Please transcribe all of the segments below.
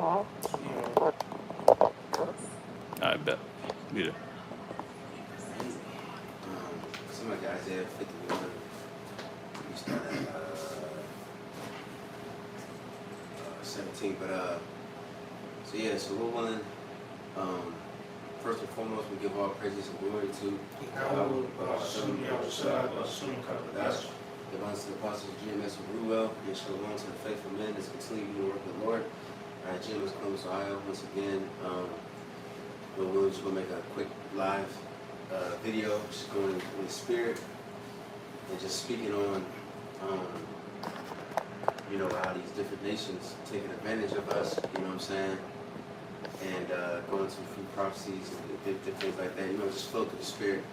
I bet. Yeah. Somebody got Isaiah 51. We start at 17. So yeah, so we're willing. First and foremost, we give all praises and glory to the Divine to the Apostles, GMS Col, and Shalom to the faithful men that's continuing to work with the Lord. GMS Col, Ohio. Once again, we're just going to make a quick live video, just going in the spirit and just speaking on, how these different nations taking advantage of us, you know what I'm saying? And going to a few prophecies and different things like that, just flow through the spirit.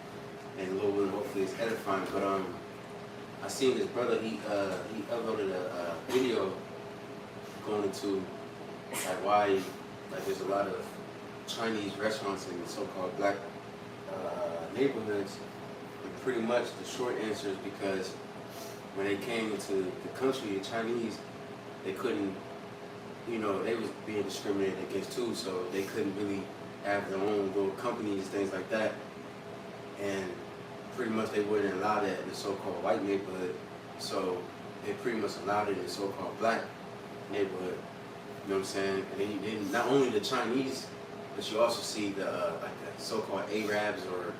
And Lord willing, hopefully it's edifying. But I seen this brother, he uploaded a video going into like why there's a lot of Chinese restaurants in the so-called black neighborhoods. And pretty much the short answer is because when they came into the country, the Chinese, they couldn't, they was being discriminated against too, so they couldn't really have their own little companies, things like that. And pretty much they wouldn't allow that in the so-called white neighborhood. So they pretty much allowed it in the so-called black neighborhood. You know what I'm saying? And then not only the Chinese, but you also see the the so-called Arabs, or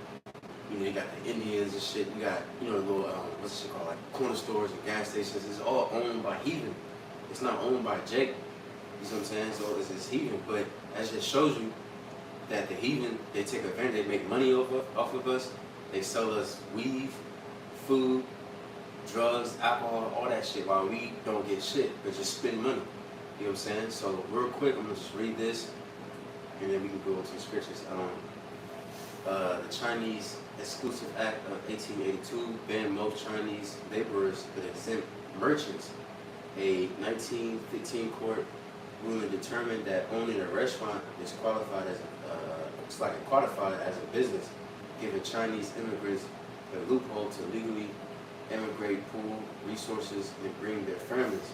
you got the Indians and shit. You got little what's it called, like corner stores and gas stations. It's all owned by heathen. It's not owned by Jake. You know what I'm saying? So it's heathen, but that just shows you that the heathen, they take advantage, they make money off of us. They sell us weed, food, drugs, alcohol, all that shit, while we don't get shit, but just spend money. You know what I'm saying? So real quick, I'm gonna just read this, and then we can go into the scriptures. The Chinese Exclusive Act of 1882 banned most Chinese laborers but exempt merchants. A 1915 court ruling determined that owning a restaurant is qualified as a business, giving Chinese immigrants a loophole to legally immigrate, pool resources, and bring their families.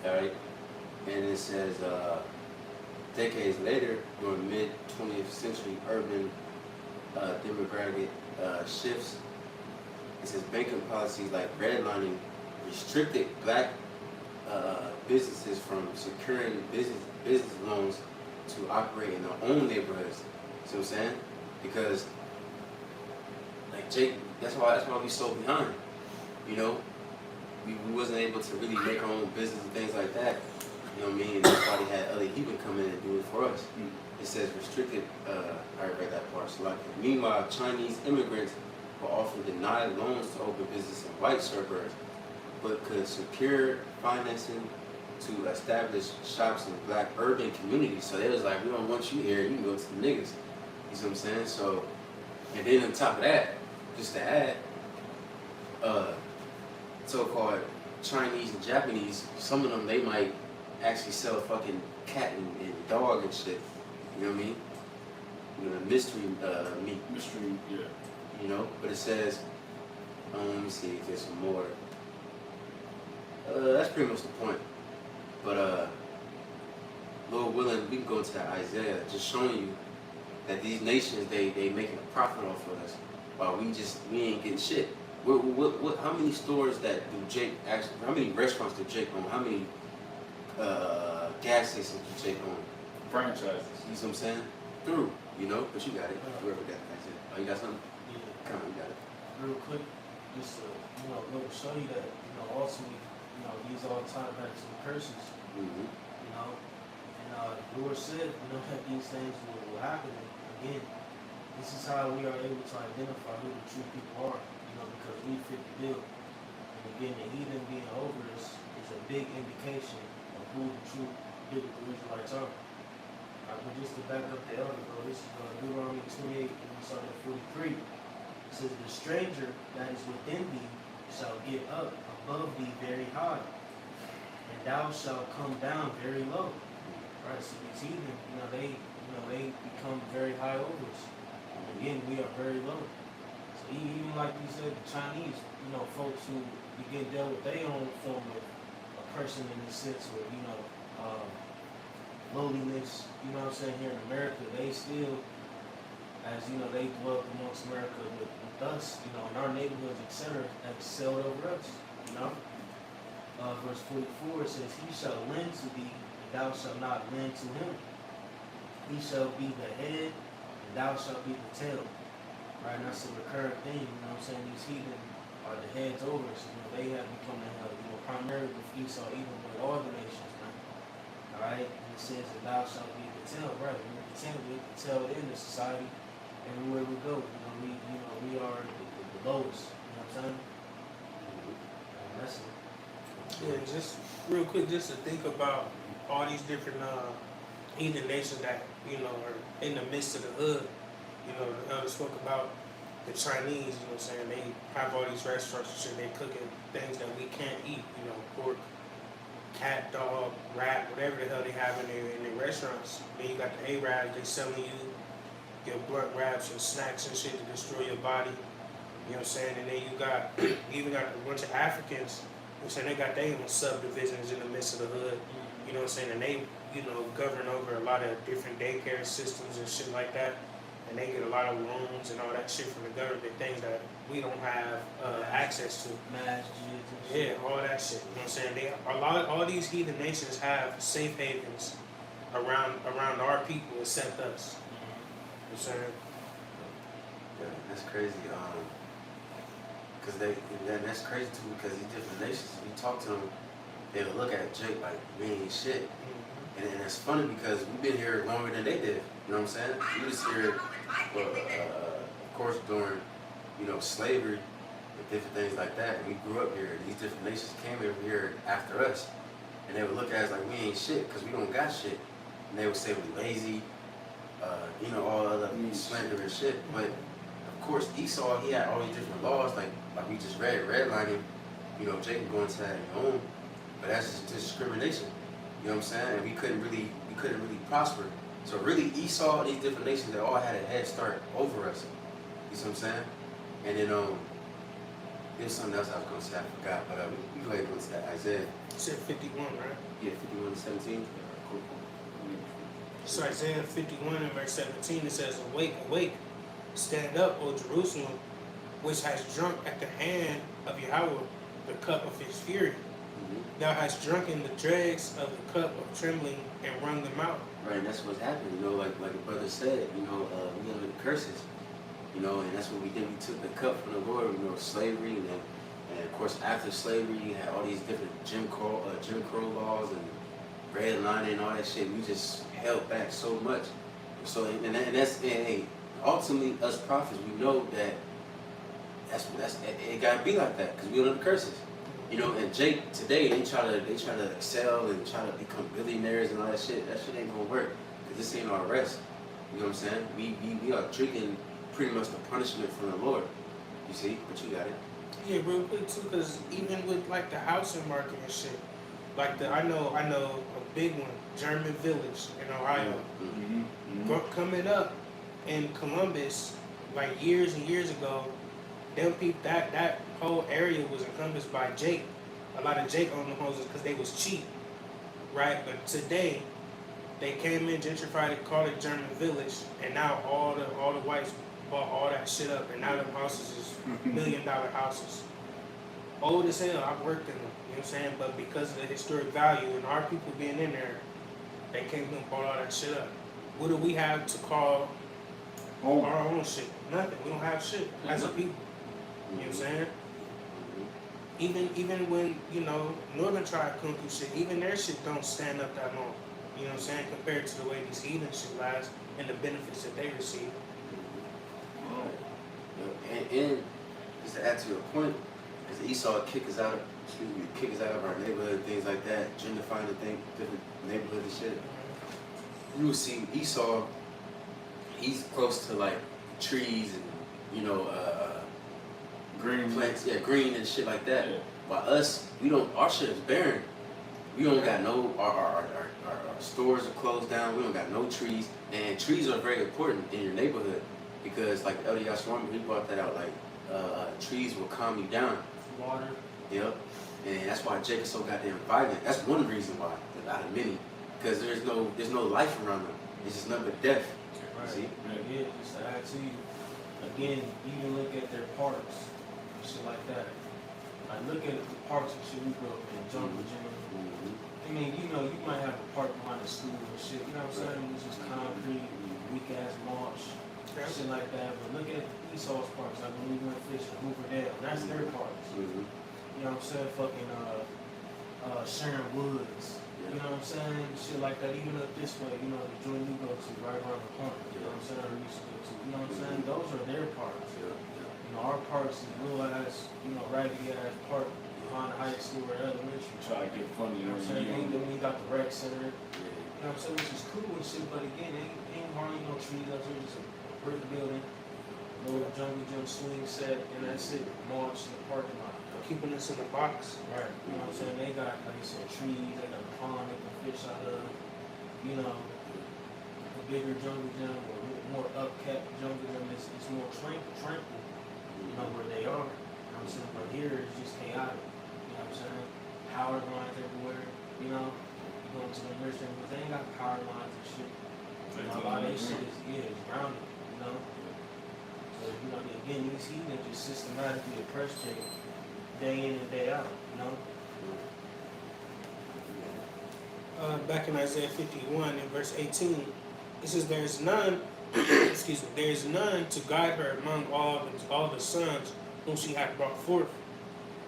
All right, and it says decades later, during mid-20th century urban demographic shifts, it says banking policies like redlining restricted black businesses from securing business loans to operate in their own neighborhoods. See what I'm saying? Because like Jake, that's why we so behind. We wasn't able to really make our own business and things like that. You know what I mean? And that's why they had other heathen come in and do it for us. It says restricted. I read that part. So like, meanwhile, Chinese immigrants were often denied loans to open business in white suburbs, but could secure financing to establish shops in black urban communities. So they was like, we don't want you here, you can go to the niggas. You see what I'm saying? So, and then on top of that, just to add, so-called Chinese and Japanese, some of them, they might actually sell fucking cat and dog and shit. You know what I mean? Mystery meat. Mystery, yeah. But it says, let me see if there's some more. That's pretty much the point. But Lord willing, we can go into that Isaiah, just showing you that these nations, they making a profit off of us, while we ain't getting shit. How many stores that do Jake actually? How many restaurants do Jake own? How many gas stations do Jake own? Franchises. You see what I'm saying? Through, but you got it. Whoever got it. Oh, you got something? Yeah. Come on, you got it. Real quick, just little show you that ultimately, these all tie back to the curses. Mm-hmm. And the Lord said, that these things will happen. And again, this is how we are able to identify who the true people are, because we fit the bill. And again, the heathen being over is a big indication of who the true biblical Israelites are. But just to back up the elder, bro, this is Deuteronomy 28, and we start at 43. It says, the stranger that is within thee shall get up above thee very high, and thou shalt come down very low. Right? So these heathen, they become very high over us. And again, we are very low. So even like you said, the Chinese, folks who begin dealt with their own form of oppression in the sense where, lowliness, you know what I'm saying, here in America, they still, as you know, they dwell amongst America with us, you know, in our neighborhoods, etc., excelled over us, you know. Verse 44 it says, he shall lend to thee, and thou shalt not lend to him. He shall be the head, and thou shalt be the tail. Right, and that's a recurrent thing, you know what I'm saying? These heathen are the heads over us, you know, they have become the head, you know, primarily with Esau, even with all the nations, man. Alright, and it says that thou shalt be the tail, right? We're the tail in the society, everywhere we go, we are the lowest, you know what I'm saying? And that's it. Yeah, just real quick, just to think about all these different heathen nations that, you know, are in the midst of the hood. You know, the elder spoke about the Chinese, you know what I'm saying? They have all these restaurants and shit, they cooking things that we can't eat, you know, pork, cat, dog, rat, whatever the hell they have in their restaurants. Then you got the Arabs, they selling you your blunt wraps and snacks and shit to destroy your body. You know what I'm saying? And then you even got a bunch of Africans, you know what I'm saying, they got their own subdivisions in the midst of the hood. You know what I'm saying? And they, you know, govern over a lot of different daycare systems and shit like that. And they get a lot of loans and all that shit from the government, things that we don't have access to. Masjids and shit. Yeah, all that shit. You know what I'm saying? All these heathen nations have safe havens around our people except us. You know what I'm saying? Yeah, that's crazy. That's crazy too, because these different nations, if you talk to them, they'll look at Jake like we ain't shit. And it's funny because we've been here longer than they did. You know what I'm saying? We was here, of course, during, you know, slavery and different things like that. And we grew up here. And these different nations came over here after us. And they would look at us like we ain't shit because we don't got shit. And they would say we lazy, you know, all other slander and shit. But of course, Esau, he had all these different laws, like we just redlining. You know, Jacob going to that home, but that's just discrimination. You know what I'm saying? And we couldn't really prosper. So really, Esau, these different nations, they all had a head start over us. You see what I'm saying? And then there's something else I was gonna say, I forgot, but we go ahead and go to that Isaiah. You said 51, right? Yeah, 51 to 17. Cool. So Isaiah 51 and verse 17, it says, awake, awake, stand up, O Jerusalem, which has drunk at the hand of Yahweh the cup of his fury. Thou hast drunken the dregs of the cup of trembling and wrung them out. Right, and that's what's happened. You know, like the brother said, you know, we under the curses. You know, and that's what we did. We took the cup from the Lord, you know, slavery, and of course after slavery, you had all these different Jim Crow laws and redlining and all that shit. We just held back so much. So and ultimately us prophets, we know that it gotta be like that because we under the curses. You know, and Jake today they try to excel and try to become billionaires and all that shit. That shit ain't gonna work because this ain't our rest. You know what I'm saying? We are drinking pretty much the punishment from the Lord. You see, but you got it. Yeah, real quick too, because even with like the housing market and shit, like I know a big one, German Village in Ohio, coming up in Columbus, like years and years ago. Them people, that whole area was encompassed by Jake. A lot of Jake owned the houses because they was cheap, right? But today, they came in, gentrified it, called it German Village, and now all the whites bought all that shit up, and now them houses is $1 million houses. Old as hell, I've worked in them, you know what I'm saying? But because of the historic value and our people being in there, they came in and bought all that shit up. What do we have to call our own shit? Nothing. We don't have shit as a people. You know what I'm saying? Even when, you know, Northern Tribe come through shit, even their shit don't stand up that long. You know what I'm saying? Compared to the way these heathen shit lasts and the benefits that they receive. And just to add to your point, because Esau kick us out of our neighborhood and things like that, gentrifying the thing, different neighborhoods and shit. You will see Esau, he's close to like trees and, you know, green plants, green and shit like that. Yeah. While us, our shit is barren. We don't got our stores are closed down. We don't got no trees, and trees are very important in your neighborhood because, like Elder Yashwami, he brought that out. Like trees will calm you down. Water. Yep. And that's why Jake is so goddamn violent. That's one reason why, out of many. because there's no life around them. It's just nothing but death. Right. See? Yeah, just to add to you. Again, even look at their parks and shit like that. Like look at the parks and shit we grew up in, jungle gym. I mean, you know, you might have a park behind the school and shit, you know what I'm saying? It's just concrete, weak ass mulch, shit like that. But look at Esau's parks, like when we went fishing, Hooverdale, that's their parks. You know what I'm saying? Fucking Sharon Woods. You know what I'm saying? Shit like that, even up this way, you know, the joint you go to right around the corner. You know what I'm saying? We used to go to. You know what I'm saying? Those are their parks. You know, our parks is little ass, you know, raggedy ass park behind the high school or elementary. Try to get funny. You know what I'm saying? Then we got the rec center. You know what I'm saying? Which is cool and shit, but again, ain't hardly no trees up here. Just a brick building, little jungle gym swing set, and that's it. March in the parking lot. Keeping us in the box. Right. You know what I'm saying? They got, like you said, trees, they got a pond they can fish out of. You know, the bigger jungle gym or more upkept jungle gym is more tranquil, you know, where they are. You know what I'm saying? But here it's just chaotic. You know what I'm saying? Power lines everywhere, you know. You go into the nursery, but they ain't got power lines and shit. You know, a lot of that shit is grounded, you know. So, you know, again, these heathen just systematically oppress Jake day in and day out, you know? Back in Isaiah 51 in verse 18, it says, "There is none, excuse me, there is none to guide her among all the sons whom she hath brought forth.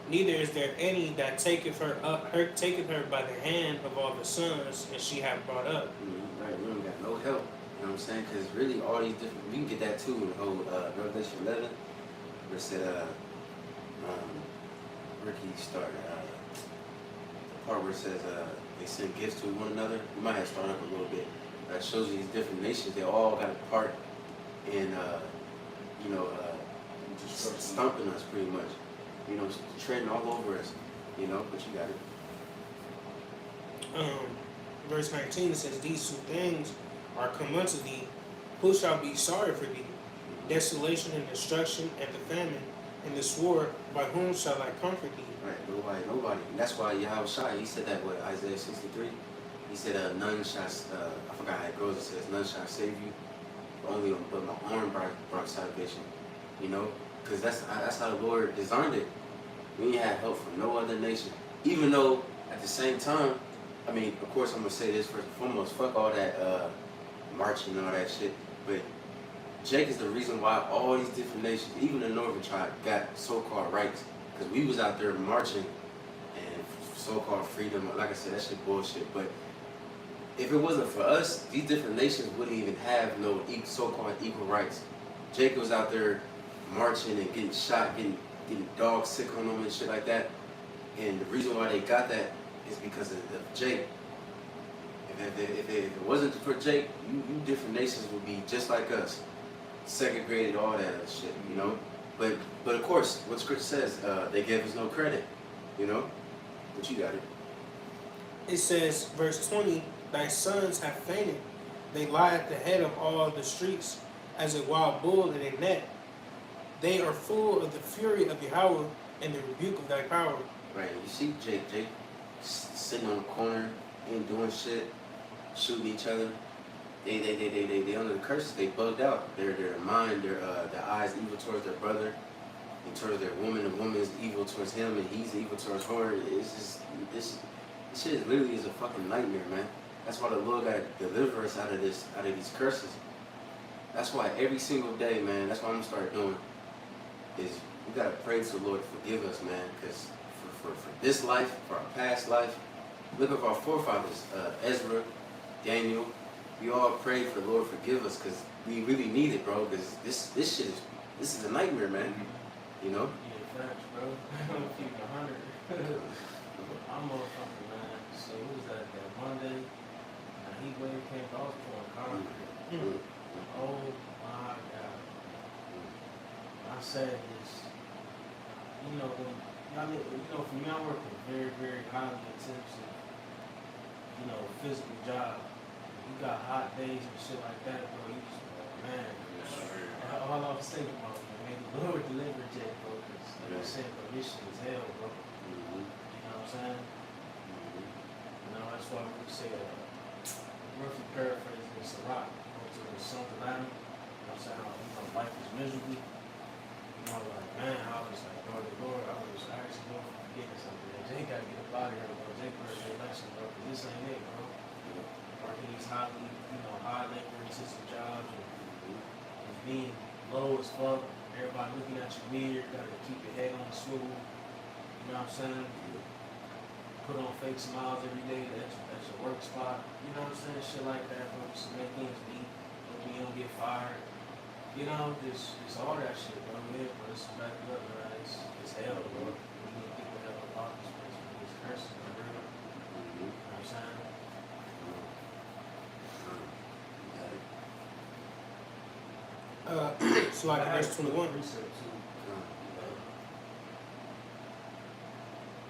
Neither is there any that taketh her by the hand of all the sons that she hath brought up." Right, we don't got no help. You know what I'm saying? Because really, all these different, we can get that too in the whole Revelation 11, where it said, Ricky started the part where it says they send gifts to one another. We might have to start up a little bit. That shows you these different nations. They all got a part in, stomping us pretty much. You know, treading all over us. You know, but you got it. Verse 19 it says, "These two things are come unto thee. Who shall be sorry for thee? Desolation and destruction and the famine and the sword. By whom shall I comfort thee?" Right, nobody. And that's why Yahweh Shai, he said that with Isaiah 63. He said, none shall, I forgot how it goes, it says, none shall save you, only but my arm brought salvation. You know, because that's how the Lord designed it. We ain't had help from no other nation. Even though, at the same time, I mean, of course, I'm going to say this first and foremost, fuck all that marching and all that shit, but Jake is the reason why all these different nations, even the Northern tribe, got so-called rights. Because we was out there marching and so-called freedom. Like I said, that shit bullshit. But if it wasn't for us, these different nations wouldn't even have no so-called equal rights. Jake was out there marching and getting shot, getting dogs sick on them and shit like that. And the reason why they got that is because of Jake. If it wasn't for Jake, you different nations would be just like us. Segregated, all that other shit, you know? But of course, what Scripture says, they gave us no credit, you know? But you got it. It says, verse 20, "Thy sons have fainted. They lie at the head of all the streets as a wild bull in a net. They are full of the fury of Yahweh and the rebuke of thy power." Right, you see Jake sitting on the corner, ain't doing shit, shooting each other. They under the curses, they bugged out. Their mind, their eyes evil towards their brother, and towards their woman. The woman is evil towards him, and he's evil towards her. It's just, this shit literally is a fucking nightmare, man. That's why the Lord got to deliver us out of these curses. That's why every single day, man, that's what I'm gonna start doing, is we gotta pray to the Lord to forgive us, man, because for this life, for our past life, look at our forefathers, Ezra, Daniel. We all pray for the Lord forgive us, because we really need it, bro. Because this shit is a nightmare, man. You know? Yeah, facts, bro. I'm gonna keep it 100. I'm motherfucking, man. So what was that Monday? Heat wave came, I was pouring concrete. Oh my God. I said this, you know, when for me, I work a very, very highly intensive, physical job. You got hot days and shit like that, bro. You just, man. All I was thinking about, man, the Lord deliver Jake, bro. Because, like I said, bro, this shit is hell, bro. You know what I'm saying? You know, that's why we say, roughly paraphrasing, it's a rock. To the son of Adam. You know what I'm saying? Life is miserable. Like, man, I was like, Lord, I was actually going for forgetting something. And Jay gotta get up out of here, bro. Jay better get lesson, bro, because this ain't it, bro. Working these highly, high labor intensive jobs and being low as fuck. Everybody looking at you weird, gotta keep your head on the swivel. You know what I'm saying? Put on fake smiles every day, that's your work spot. You know what I'm saying? Shit like that, bro. Just to make things beat. Hope you don't get fired. Just all that shit, bro. Yeah, bro. It's back up, bro. It's hell, bro. You know, people have a lot of space for these curses, bro. You know what I'm saying? So like verse 21. Research too.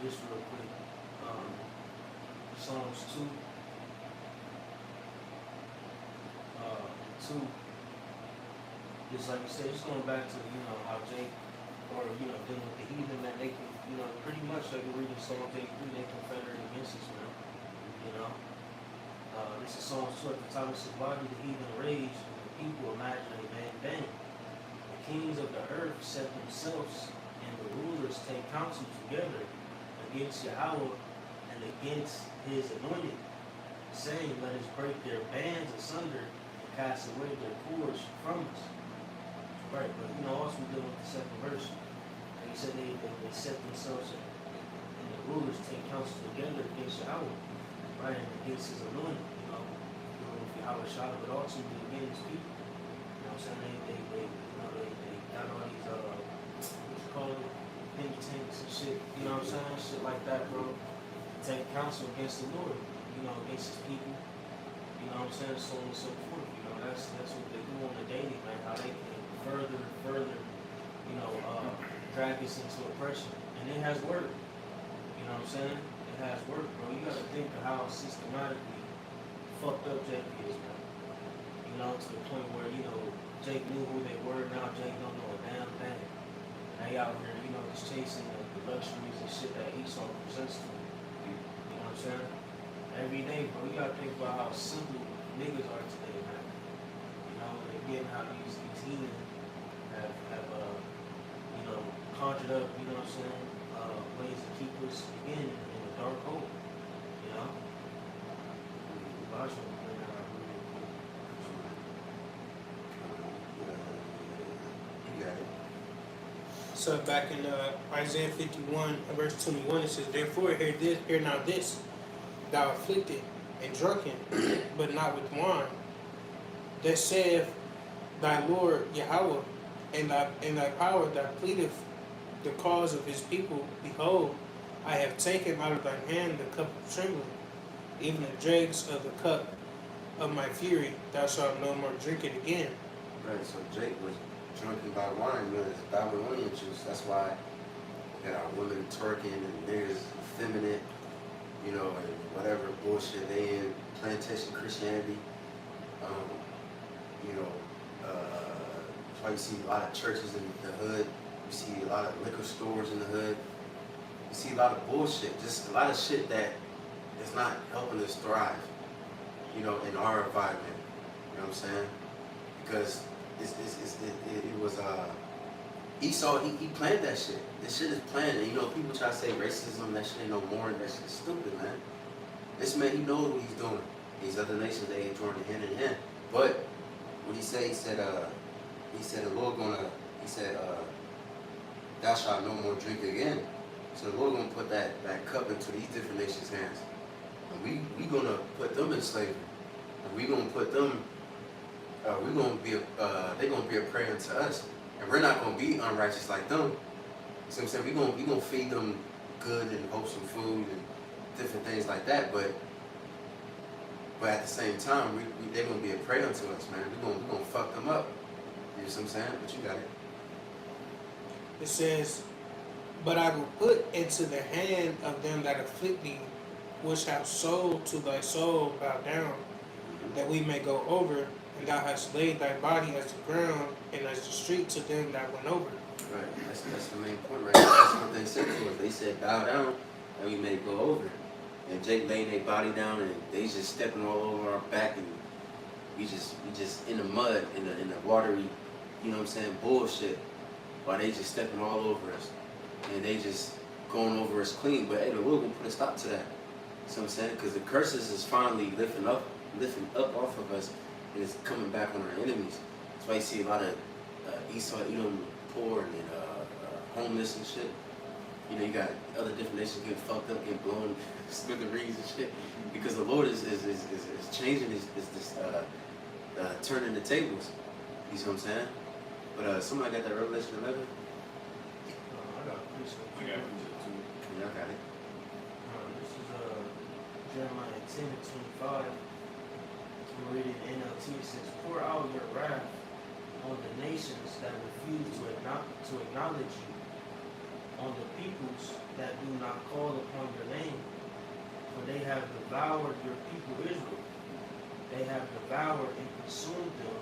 Just real quick. Psalms 2. 2. Just like you said, just going back to, how Jake, or, dealing with the heathen, that they can, pretty much like you're reading Psalm 83, they confederate against us, man. This is Psalms 2 at the top. It says, why do the heathen rage and the people imagine a man vain? The kings of the earth set themselves, and the rulers take counsel together against Yahweh and against his anointed, saying, let us break their bands asunder and cast away their cords from us. Right, but also we deal with the second verse. Like you said, they set themselves and the rulers take counsel together against Yahweh, right, and against his anointed, if Yahweh shot it, but also against his people. You know what I'm saying? They got all these what you call it, think tanks and shit, you know what I'm saying? Shit like that, bro. Take counsel against the Lord, against his people, you know what I'm saying? So on and so forth. That's what they do on the daily, man, how they can further, drag us into oppression. And it has worked. You know what I'm saying? It has worked, bro. You gotta think of how systematically fucked up Jake is, man. To the point where, Jake knew who they were, now Jake don't know a damn thing. And they out here, just chasing the luxuries and shit that Esau presents to them. You know what I'm saying? Every day, bro, you gotta think about how simple niggas are today, man. And again, how these heathen have conjured up, what I'm saying, ways to keep us, again, in the dark hole, But I just want to bring that out really quick. You got it. So back in Isaiah 51, verse 21, it says, therefore hear now this, thou afflicted and drunken, but not with wine. That saith thy Lord Yahweh, and thy power that pleadeth the cause of his people. Behold, I have taken out of thine hand the cup of trembling, even the dregs of the cup of my fury. Thou shalt no more drink it again. Right, so Jake was drunken by wine, it's Babylonian juice. That's why we got our women twerking and niggas effeminate, and whatever bullshit they in, plantation Christianity. That's why you see a lot of churches in the hood. You see a lot of liquor stores in the hood. You see a lot of bullshit, just a lot of shit that is not helping us thrive, in our environment. You know what I'm saying? Because it was Esau, he planned that shit. This shit is planned. And people try to say racism, that shit ain't no more, that shit is stupid, man. This man, he knows what he's doing. These other nations, they ain't joining hand in hand. But what he said, he said the Lord thou shalt no more drink again. So the Lord gonna put that cup into these different nations' hands. And we gonna put them in slavery. And we gonna put them, they're gonna be a prey unto us. And we're not gonna be unrighteous like them. See what I'm saying? We gonna feed them good and wholesome food and different things like that, but at the same time, they're gonna be a prey unto us, man. We're gonna fuck them up. You know what I'm saying? But you got it. It says, but I will put into the hand of them that afflict thee, which have sold to thy soul bow down, that we may go over, and thou hast laid thy body as the ground, and as the street to them that went over. Right, that's the main point right there. That's what they said to us. They said bow down, and we may go over. and Jake laying their body down, and they just stepping all over our back, and we just in the mud, in the watery, you know what I'm saying, bullshit, while they just stepping all over us, and they just going over us clean. But hey, the Lord will put a stop to that. You know what I'm saying? Because the curses is finally lifting up off of us, and it's coming back on our enemies. That's why you see a lot of Esau, poor and homeless and shit. You know, you got other different nations getting fucked up, getting blown smithereens and shit, because the Lord is changing turning the tables. You see what I'm saying? But somebody got that Revelation 11? I got a precept. I got a precept too. Y'all got it. This is Jeremiah 10 and 25. I'm reading NLT. It says, "Pour out your wrath on the nations that refuse to acknowledge you, on the peoples that do not call upon your name, for they have devoured your people Israel. They have devoured and consumed them,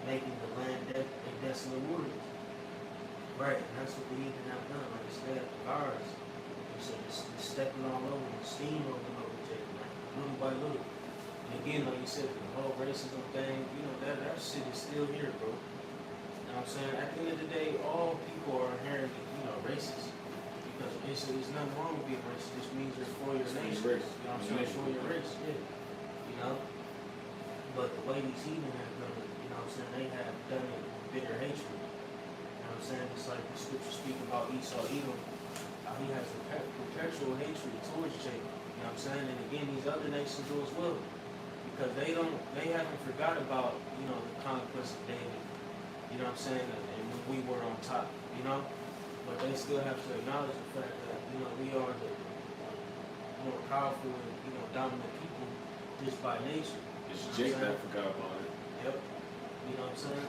making the land a desolate wilderness." Right, and that's what the heathen have done. Like they have devoured us. So just stepping all over and steamrolling over Jacob, man, little by little. And again, like you said, the whole racism thing, that shit is still here, bro. You know what I'm saying? At the end of the day, all people are inherently, racist. Because it's nothing wrong with being racist. It just means you're for your nation. You know what I'm saying? For your race, yeah. You know? But the way these heathen have done it, you know what I'm saying? They have done it with bitter hatred. You know what I'm saying? Just like the scriptures speak about Esau, Edom. He has a perpetual hatred towards Jacob. You know what I'm saying? And again, these other nations do as well. Because they haven't forgot about, the conquest of David. You know what I'm saying? And when we were on top, But they still have to acknowledge the fact that, we are the more powerful and, dominant people just by nature. It's Jake that forgot about it. Yep. You know what I'm saying?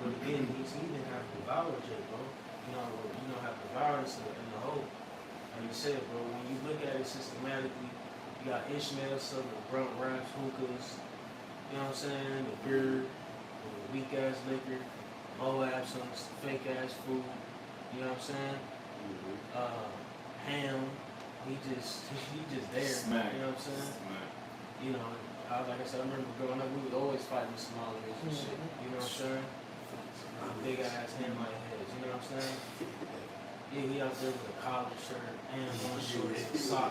But again, these heathen have devoured Jake, bro. Have devoured us in the whole. Like you said, bro, when you look at it systematically, you got Ishmael selling the brunt wraps, hookahs, you know what I'm saying? The beer, the weak ass liquor, Moab selling fake ass food. You know what I'm saying? Ham, he just there. Smack. You know what I'm saying? Smack. Like I said, I remember growing up, we was always fighting Somalis and shit. You know what I'm saying? Big ass Hamite heads. You know what I'm saying? Yeah, he out there with a collar shirt and one short sock.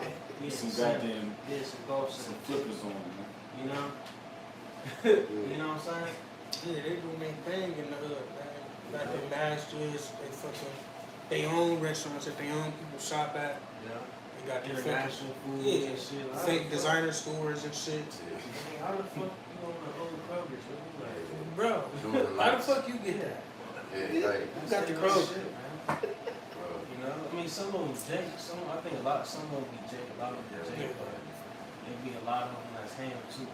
Some goddamn, some golf some shorts. flippers on, man. You know? You know what I'm saying? Yeah, they do their thing in the hood, man. Got their masters, they own restaurants that they own people shop at. Yeah. They got their International food yeah, and shit. fake designer stores and shit. How the fuck you on the old Kroger's? Bro, how the fuck you get that? Yeah, right. You got the Kroger. I mean, some of them Jake, I think some of them be Jake, a lot of them Jake, but there'd be a lot of them that's ham too.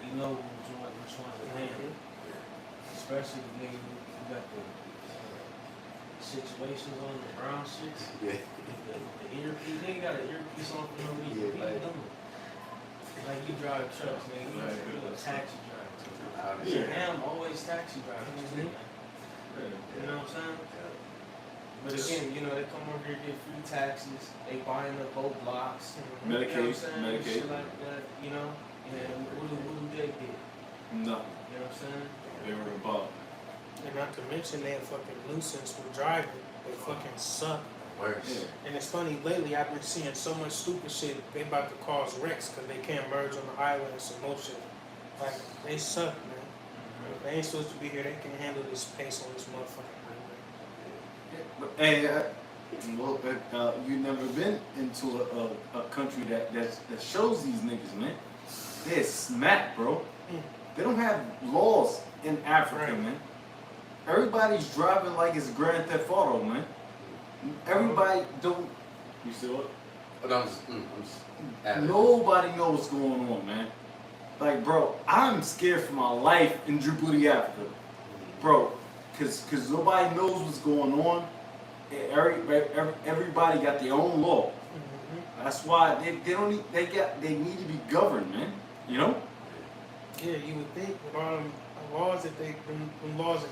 You know which one's a ham. Especially the nigga who got the situations on the brown shits. Yeah. The earpiece, they got an earpiece on for no reason. Yeah, like you drive trucks, nigga. You a taxi driver. Yeah, ham always taxi driver. You know what I'm saying? But again, they come over here, get free taxis, they buying up whole blocks, Medicaid, shit like that, and what do they get? Nothing. You know what I'm saying? They were above. And not to mention their fucking nuisance with driving. They fucking suck. Worse. Yeah. And it's funny, lately I've been seeing so much stupid shit, they about to cause wrecks because they can't merge on the highway and some more shit. Like, they suck, man. They ain't supposed to be here, they can handle this pace on this motherfucker. Hey, you never been into a country that shows these niggas, man. They're smack, bro. They don't have laws in Africa, man. Everybody's driving like it's Grand Theft Auto, man. Everybody don't. You see what? I'm just Nobody knows what's going on, man. Like, bro, I'm scared for my life in Djibouti, Africa, bro. Cause nobody knows what's going on. Everybody got their own law. That's why they need to be governed, man. You know? Yeah, you would think with all them laws that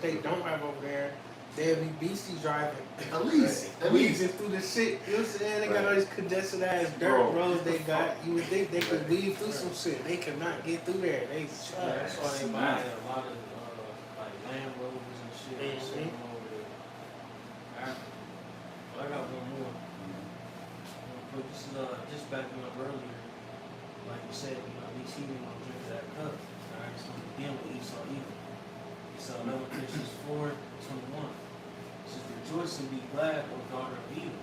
they don't have over there, they'll be beastie driving. At least. Weaving through the shit. You know what I'm saying? They got all these congested ass dirt Bro. roads they got. You would think they could weave through some shit. They could not get through there. They Yeah, that's why they buy a lot of like Land Rovers and shit. Mhm. Sitting over there. Alright. Well, I got one more. But this is just backing up earlier. Like you said, at least he didn't drink that cup. Alright, so begin with Esau Edom. So Lamentations 4:21. It says, rejoice and be glad, O daughter of Edom,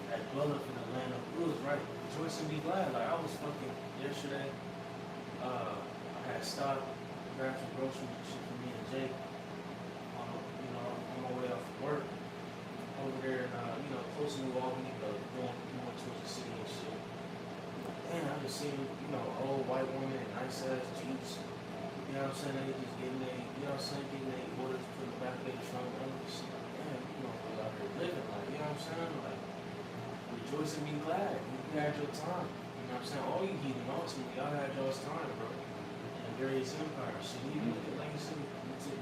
that dwelleth in the land of Uz, right? Rejoice and be glad. Like I was fucking yesterday. I had stopped, grabbed some groceries and shit for me and Jake. On my way off from work. Over there in close to New Albany, but going more towards the city and shit. And I just seen, old white woman in nice ass Jeeps. You know what I'm saying? They just getting getting their orders put in the back of their trunk. I'm just like, damn, we out here living, like, you know what I'm saying? Like, rejoice and be glad. You had your time. You know what I'm saying? All you heathen, ultimately, y'all had y'all's time, bro. And various empires. So you look at, like you said, you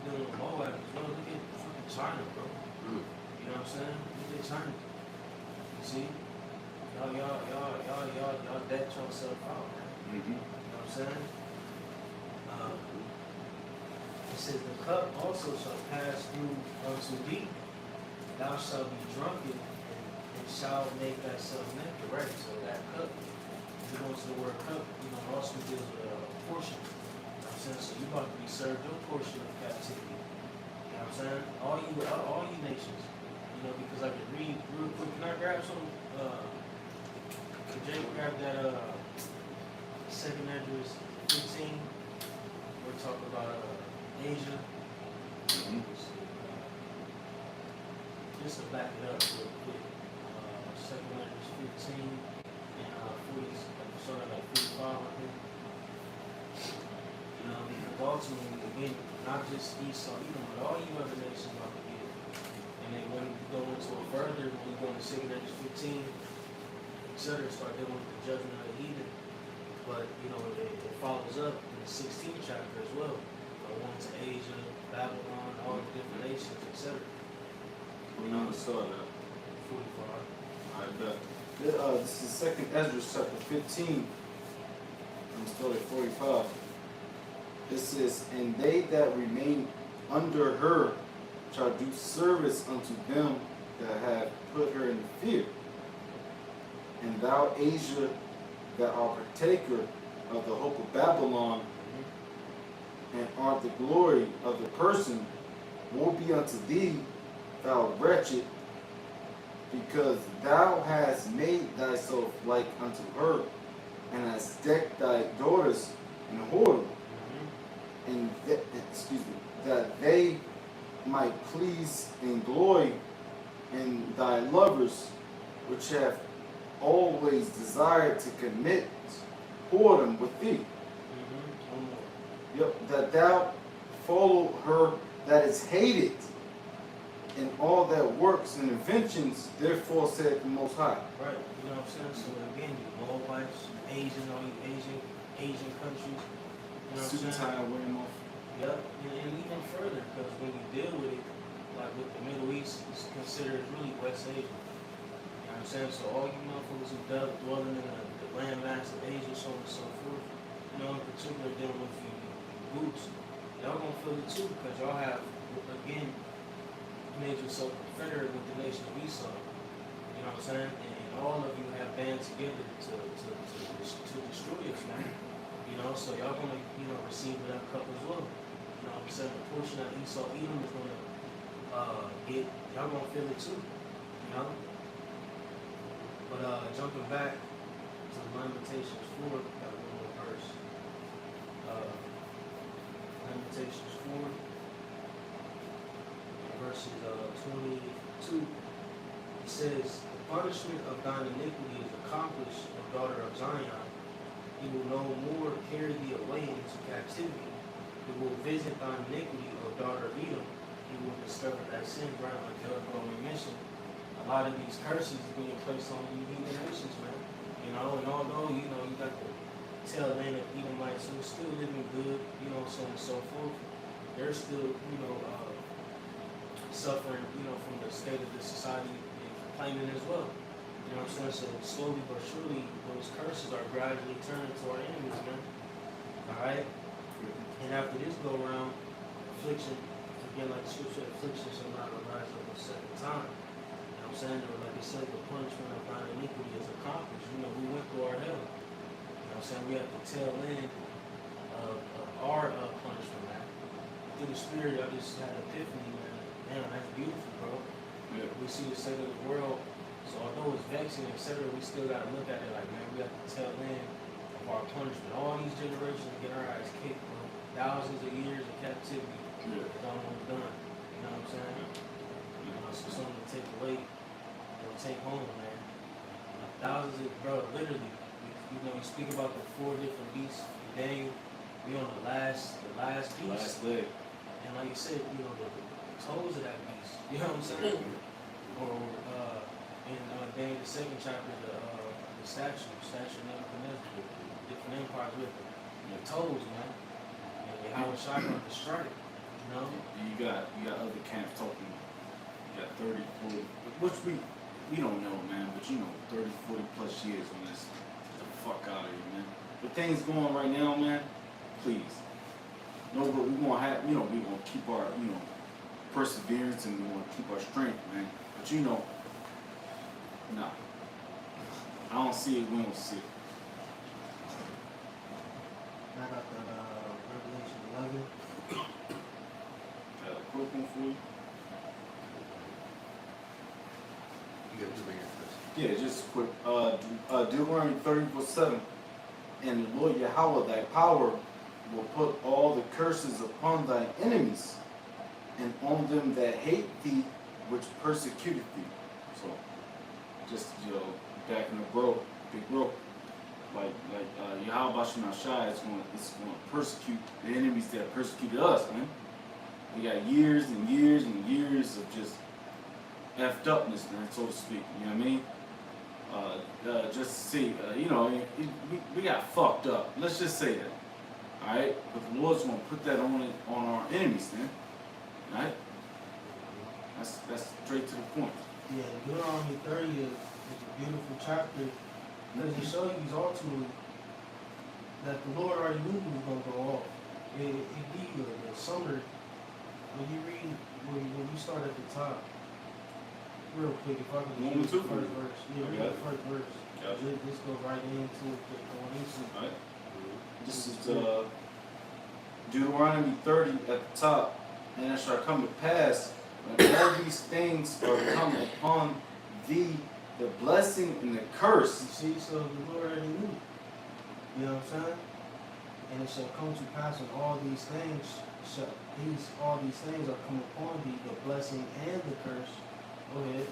dealing with Moab as well. Look at fucking China, bro. You know what I'm saying? Look at China. You see? Y'all decked yourself out, man. Mm-hmm. You know what I'm saying? It says, the cup also shall pass through unto thee. Thou shalt be drunken and shalt make thyself naked, right? So that cup, if you go into the word cup, also deals with a portion. You know what I'm saying? So you about to be served your portion of captivity. You know what I'm saying? All you nations. Because I can read real quick. Can I grab some? Can Jake grab that 2nd Ezra 15? We're talking about Asia. Just to back it up real quick. 2nd Ezra 15 and 40, starting like 45, I think. Because ultimately, again, not just Esau, but all you other nations about to get it. And then when you go into it further, when you go into 2nd Ezra 15, etc., start dealing with the judgment of the heathen. But, it follows up in the 16th chapter as well. Going to Asia, Babylon, all the different nations, etc. We never saw that. 45. I bet. This is 2nd Ezra chapter 15. I'm still at 45. It says, and they that remain under her shall do service unto them that have put her in fear. And thou, Asia, that art partaker of the hope of Babylon, and art the glory of the person, woe be unto thee, thou wretched, because thou hast made thyself like unto her, and hast decked thy daughters in whoredom, and that they might please and glory in thy lovers, which have always desired to commit whoredom with thee. Yep, that thou follow her that is hated in all that works and inventions, therefore said the Most High. Right, you know what I'm saying? So again, you Moabites, all you Asian countries, you know what I'm saying? wear them off. Yep, and even further, because when you deal with it, like with the Middle East, it's considered really West Asia. You know what I'm saying? So all you motherfuckers who dwelling in the landmass of Asia, so on and so forth, in particular dealing with you groups, y'all gonna feel it too, because y'all have, again, made yourself confederate with the nation of Esau. You know what I'm saying? And all of you have band together to destroy us, man. So y'all gonna, receive that cup as well. You know what I'm saying? The portion that Esau Edom is gonna get, y'all gonna feel it too. But jumping back to Lamentations 4, got one more verse. Lamentations 4, verses 22. It says, the punishment of thine iniquity is accomplished, O daughter of Zion. He will no more carry thee away into captivity. He will visit thine iniquity, O daughter of Edom. He will discover thy sin, right? Like the other one we mentioned. A lot of these curses are being placed on you heathen nations, man. And although, you got the tail end of Edomites who are still living good, so on and so forth, they're still, suffering, from the state of the society and complaining as well. You know what I'm saying? So slowly but surely, those curses are gradually turned to our enemies, man. Alright? And after this go around, affliction, again, like the scripture, affliction shall not arise up a second time. You know what I'm saying? Or like it said, the punishment of thine iniquity is accomplished. We went through our hell. You know what I'm saying? We have the tail end of our punishment, man. Through the Spirit, I just had an epiphany, man. Damn, that's beautiful, bro. Yeah. We see the state of the world. So although it's vexing, etc., we still got to look at it like, man, we have to tail end of our punishment. All these generations get our ass kicked, bro. Thousands of years of captivity. Yeah. It's almost done. You know what I'm saying? So something to take away, take home, man. Thousands of, bro, literally. You speak about the 4 different beasts. Daniel, we on the last beast. Last leg. And like you said, the toes of that beast. You know what I'm saying? Or in Daniel the 2nd chapter, the statue Nebuchadnezzar, the different empires with it. The toes, man. And how it's shot on the strike. You got other camps talking. You got 30, 40, which we don't know, man. But 30, 40 plus years on this. Get the fuck out of here, man. The things going right now, man. Please. No, but we gonna have, we gonna keep our, perseverance and we gonna keep our strength, man. But nah. I don't see it. We don't see it. I got that Revelation 11. Got a quick one for you. You got to bring it first. Yeah, just quick. Deuteronomy 30:7. And the Lord Yahweh, thy power, will put all the curses upon thy enemies, and on them that hate thee, which persecuted thee. So, just back in the big bro, like Yahweh Bashem Shai is going to persecute the enemies that persecuted us, man. We got years and years and years of just effed upness, man, so to speak. You know what I mean? Just to see, we got fucked up. Let's just say that. All right, but the Lord's gonna put that on our enemies, man. All right? That's straight to the point. Yeah, Deuteronomy 30 is a beautiful chapter because it shows you ultimately that the Lord already knew he was gonna go off. It give you the summary when you read when you start at the top. Real quick, if I can You want read me the to? first verse. Yeah, read Okay. the first verse. Gotcha. Let's go right into it. Going into it. All right. This is Deuteronomy 30 at the top, and it shall come to pass when all these things are come upon thee, the blessing and the curse. You see, so the Lord already knew. You know what I'm saying? And it shall come to pass when all these things are come upon thee, the blessing and the curse. Go ahead.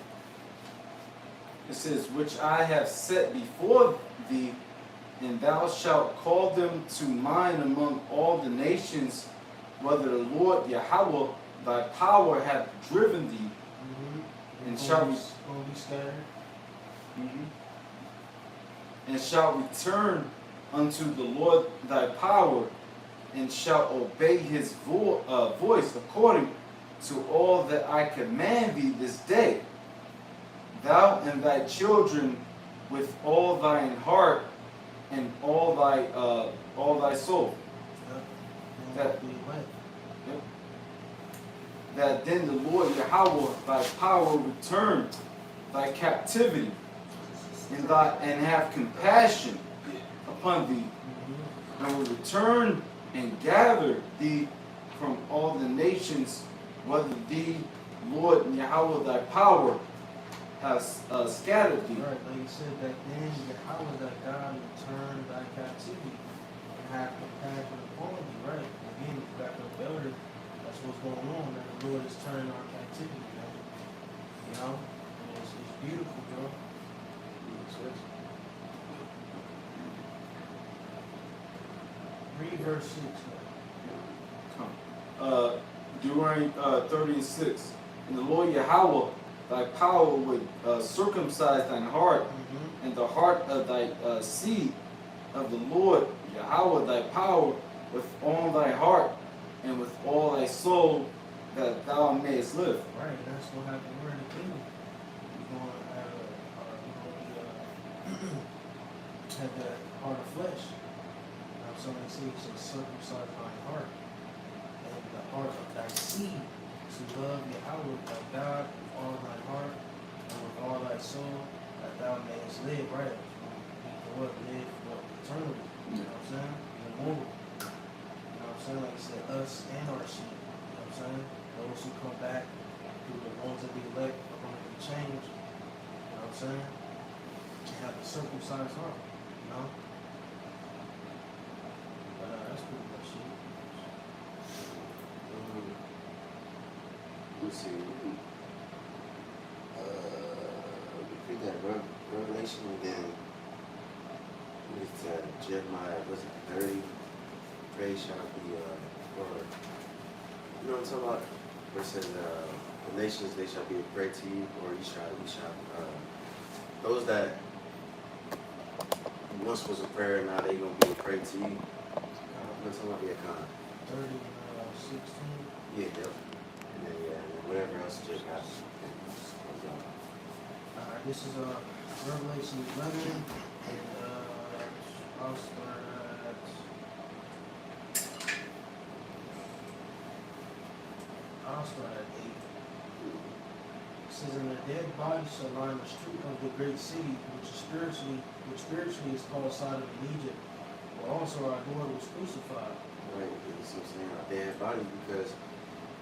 It says, which I have set before thee, and thou shalt call them to mind among all the nations, whether the Lord Yahweh thy power hath driven thee, and shall be scattered. And shalt return unto the Lord thy power, and shalt obey his voice according to all that I command thee this day, thou and thy children with all thine heart and all thy soul. That then the Lord Yahweh thy power return thy captivity, and have compassion upon thee, and will return and gather thee from all the nations, whether thee, Lord Yahweh thy power, has scattered thee. Right, like you said, that then Yahweh thy God return thy captivity and have compassion upon thee, right? Again, back up elder, that's what's going on, that the Lord is turning our captivity, man. You know? And it's beautiful, bro. Read verse 6, man. Deuteronomy 30:6. And the Lord Yahweh thy power would circumcise thine heart, and the heart of thy seed of the Lord Yahweh thy power with all thy heart and with all thy soul, that thou mayest live. Right, and that's what happened. We're in the kingdom. We're going to have have that heart of flesh. Somebody says to circumcise thy heart and the heart of thy seed to love Yahweh thy God with all thy heart and with all thy soul, that thou mayest live, right? We can what live what eternally. You know what I'm saying? Immortal. You know what I'm saying? Like I said, us and our seed. You know what I'm saying? Those who come back through the ones of the elect are going to be changed. You know what I'm saying? And have a circumcised heart. You know? But that's pretty much it. Let's see. We read that Revelation, and then with Jeremiah, was it 30? Praise shall be, or, you know what I'm talking about? Where it says, the nations, they shall be a prey to you, or you shall, those that once was a prayer, now they going to be a prey to you. You know what I'm talking about? Yeah, kind of. 30 and 16. Yeah, yep. And then, yeah, and whatever else just got. This is Revelation 11, and I'll start at I'll start at 8. It says, "And the dead body shall lie in the street of the great city, which spiritually is called Sodom and Egypt, where also our Lord was crucified." Right, you know what I'm saying? Our dead body, because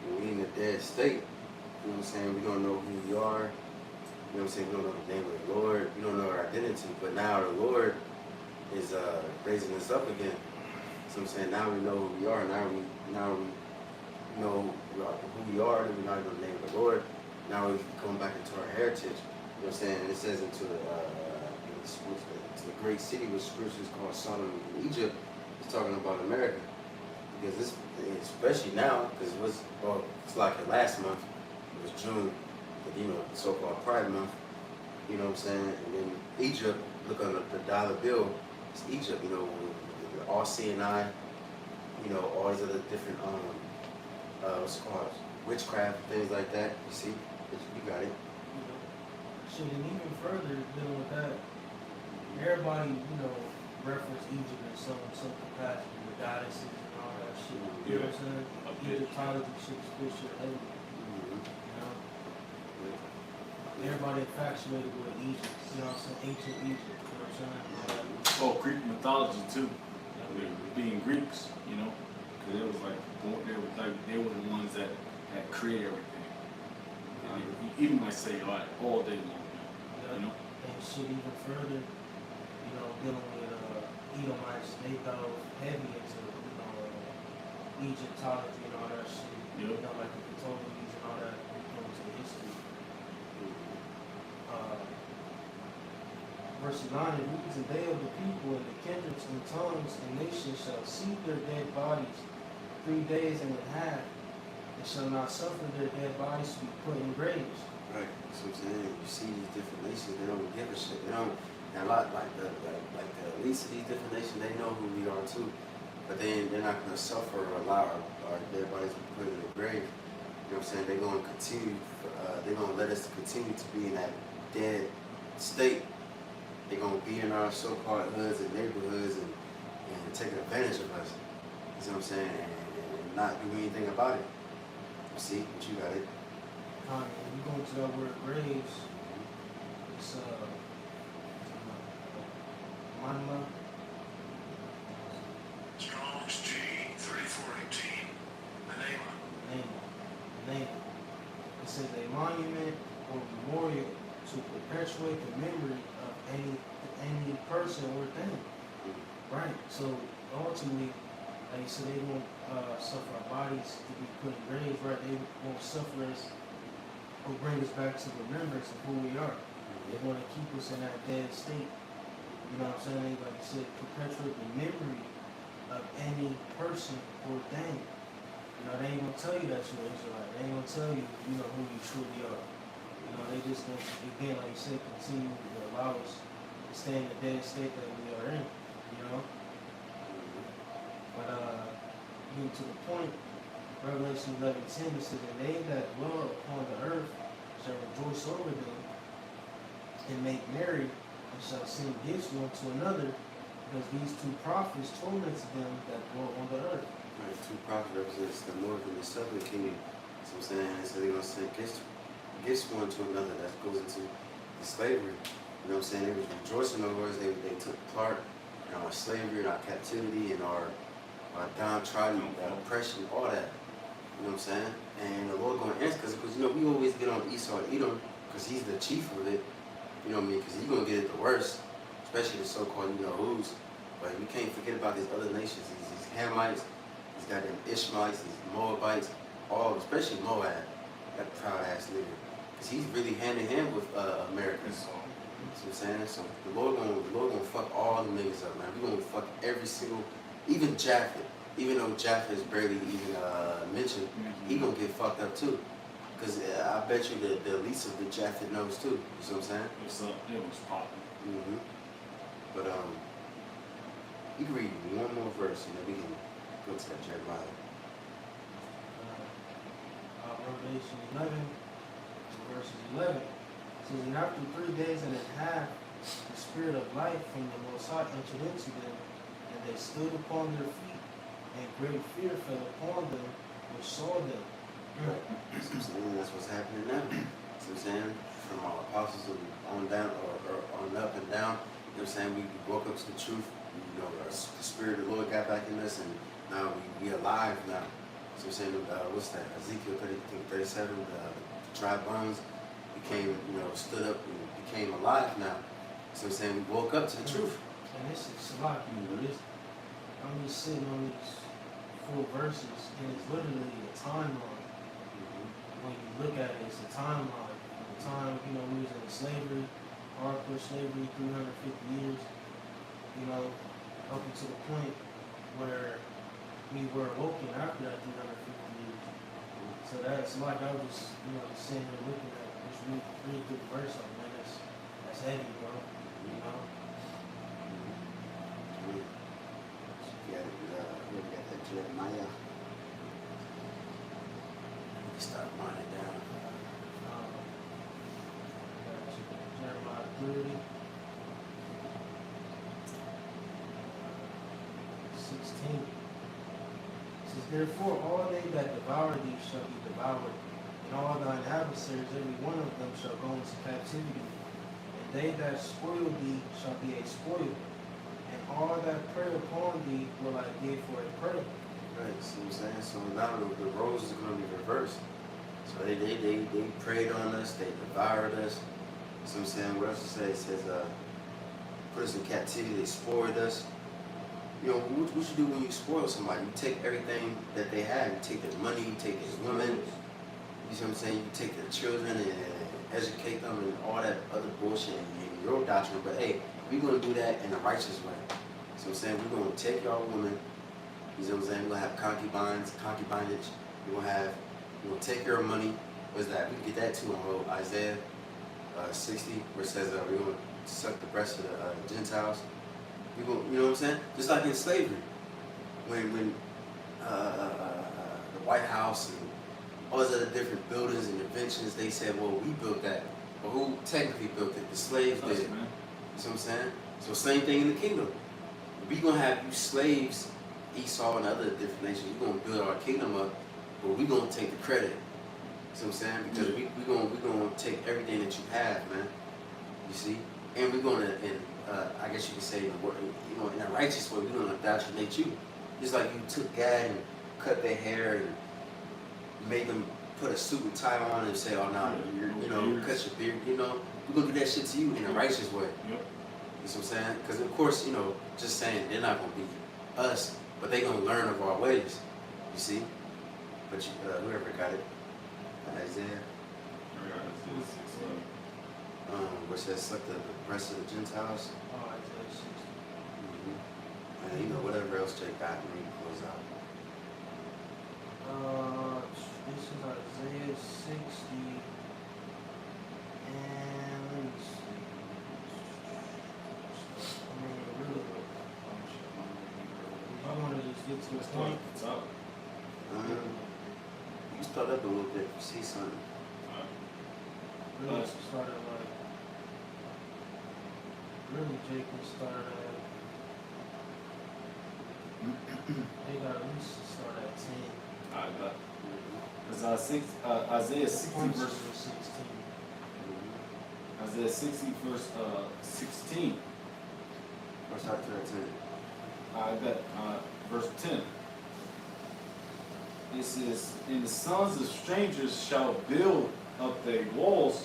when we in a dead state, you know what I'm saying? We don't know who we are. You know what I'm saying? We don't know the name of the Lord. We don't know our identity. But now the Lord is raising us up again. So I'm saying now we know who we are. Now we know who we are. We know the name of the Lord. Now we're coming back into our heritage. You know what I'm saying? And it says into the great city, which spiritually is called Sodom and Egypt. It's talking about America. Because this, especially now, because it's like last month, it was June, you know, so-called Pride Month, you know what I'm saying? And then Egypt, look on the dollar bill, it's Egypt, you know, with the all-seeing eye, you know, all these other different, what's it called, witchcraft, things like that, you see? You got it. You know, shit, and even further dealing with that, everybody, you know, reference Egypt in some capacity, the goddesses and all that shit. You know what I'm saying? Egyptology shit is spiritual heavy. You know? Everybody infatuated with Egypt, you know what I'm saying? Ancient Egypt, you know what I'm saying? Oh, Greek mythology too. Being Greeks, you know, because it was like they were the ones that created everything. And you even might say all day long, you know. And shit even further, you know, dealing with Edomites, they thought heavy into, you know, Egyptology and all that shit. Yep. You know, like the Ptolemies and all that, you know, into history. Verse 9, it reads, "And they of the people and the kindreds and tongues and nations shall see their dead bodies 3 days and a half, and shall not suffer their dead bodies to be put in graves." Right, that's what I'm saying. You see these different nations, they don't give a shit. They don't, and a lot like the elites of these different nations, they know who we are too. But they're not going to suffer or allow our dead bodies to be put in the grave. You know what I'm saying? They're going to continue, they're going to let us continue to be in that dead state. They're going to be in our so-called hoods and neighborhoods and take advantage of us. You see what I'm saying? And not do anything about it. You see? But you got it. When you go into that word graves, it's Manma. Strong's G 3418. Name. It says a monument or memorial to perpetuate the memory of any person or thing. Right? So ultimately, like you said, they won't suffer our bodies to be put in graves, right? They won't suffer us or bring us back to remembrance of who we are. They want to keep us in that dead state. You know what I'm saying? Like you said, perpetuate the memory of any person or thing. You know, they ain't gonna tell you that you're an Israelite. They ain't gonna tell you, you know, who you truly are. You know, they just gonna, again, like you said, continue to allow us to stay in the dead state that we are in. You know? But getting to the point, Revelation 11:10, it says, and they that dwell upon the earth shall rejoice over them and make merry, and shall send gifts one to another, because these two prophets tormented them that dwell on the earth. Right, two prophets represents the northern and southern kingdom. So I'm saying, so they're gonna send gifts one to another. That goes into the slavery. You know what I'm saying? They was rejoicing over us. They took part in our slavery, in our captivity, in our downtrodden oppression, all that. You know what I'm saying? And the Lord gonna answer, because you know we always get on Esau and Edom, because he's the chief of it. You know what I mean? Because he's gonna get it the worst, especially the so-called who's. But we can't forget about these other nations, these Hamites, these goddamn Ishmaelites, these Moabites, all, especially Moab, that proud ass nigga, because he's really hand in hand with Americans. You know what I'm saying? So the Lord gonna fuck all the niggas up, man. We gonna fuck every single, even Japheth. Even though Japheth is barely even mentioned, he gonna get fucked up too. Cause I bet you the least of the Japheth knows too. You see what I'm saying? What's up? It was popping. Mm-hmm. But you can read one more verse and then we can go to that Jeremiah. Revelation 11, verses 11. It says, and after 3 days and a half, the spirit of life from the Most High entered into them, and they stood upon their feet, and great fear fell upon them which saw them. Right. So I'm saying that's what's happening now. So I'm saying from our apostles on down or on up and down. You know what I'm saying? We woke up to the truth. You know, the spirit of the Lord got back in us, and now we alive now. So I'm saying, what's that? Ezekiel 37, the dry bones became, stood up and became alive now. So I'm saying we woke up to the truth. And this is a lot, I'm just sitting on these 4 verses, and it's literally a timeline. When you look at it, it's a timeline. From the time, we was in slavery, hardcore slavery, 350 years, up until the point where we were awoken after that 350 years. So that's like I was just, sitting here looking at this really good verse on man. That's heavy, bro. Yeah, we got that Jeremiah. We can start winding down. Jeremiah 30. 16. It says, therefore all they that devour thee shall be devoured, and all thine adversaries, every one of them shall go into captivity. And they that spoil thee shall be a spoil, and all that prey upon thee will I give for a prey. Right, see what I'm saying? So now the roles is going to be reversed. So they preyed on us, they devoured us. So I'm saying, what else to say? It says, put us in captivity, they spoiled us. What you do when you spoil somebody? You take everything that they have. You take their money, you take their women. You see what I'm saying? You take their children and educate them and all that other bullshit and your doctrine. But hey, we're going to do that in a righteous way. So I'm saying, we're going to take our women. You see what I'm saying? We're going to have concubinage. We're going to take your money. What's that? We can get that too on Isaiah 60, where it says we're going to suck the breast of the Gentiles. You know what I'm saying? Just like in slavery, when the White House and all those other different buildings and inventions, they said, well, we built that. But who technically built it? The slaves did. You see what I'm saying? So same thing in the kingdom. We're going to have you slaves, Esau and other different nations. We're going to build our kingdom up, but we're going to take the credit. You see what I'm saying? Because we're going to take everything that you have, man. You see? And we're going to, I guess you could say, in a righteous way, we're going to indoctrinate you. Just like you took Gad and cut their hair and made them put a suit and tie on and say, oh, no, cut your beard, we're going to do that shit to you in a righteous way. Yep. You know what I'm saying? Because, of course, just saying they're not going to be us, but they're going to learn of our ways, you see? But whoever got it, Isaiah. Where it says, suck the breast of the Gentiles. Oh, Isaiah 60. And whatever else Jake got, and we can close out. This is Isaiah 60. And let me see. Really, I want to just get to the point. You start up a little bit. See something. Really started like, really Jacob started at, they got at least start at 10. Alright, but because Isaiah 60 Points verse was 16. Isaiah 60 verse 16. Or start to 10. I got verse 10. It says, "And the sons of strangers shall build up their walls,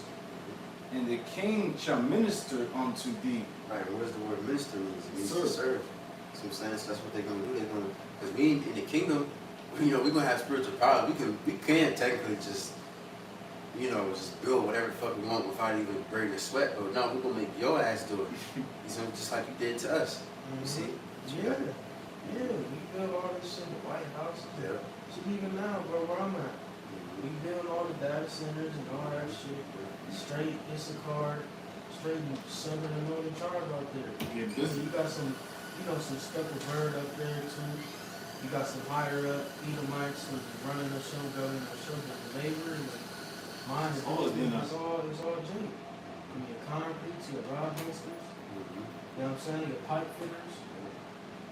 and the king shall minister unto thee." Right, what does the word minister means? It means to Serve. serve. So I'm saying, so that's what they're gonna do. They're gonna, because we in the kingdom, you know, we're gonna have spiritual power. We can technically just, you know, just build whatever the fuck we want without even breaking a sweat. But no, we're gonna make your ass do it. You know, just like you did to us. You see? Yeah, yeah, we built all this shit in the White House. Yeah. Shit, even now, bro, where I'm at, we build all the data centers and all that shit. Straight Instacart, straight Southern and Northern Charge out there. Get So busy. you got some, you know, some Stepper Bird up there too. You got some higher up Edomites who's running the show, building the show, the labor, and mine is All of them. it's all Jake. From your concrete to your rod masters, you know what I'm saying? Your pipe fitters,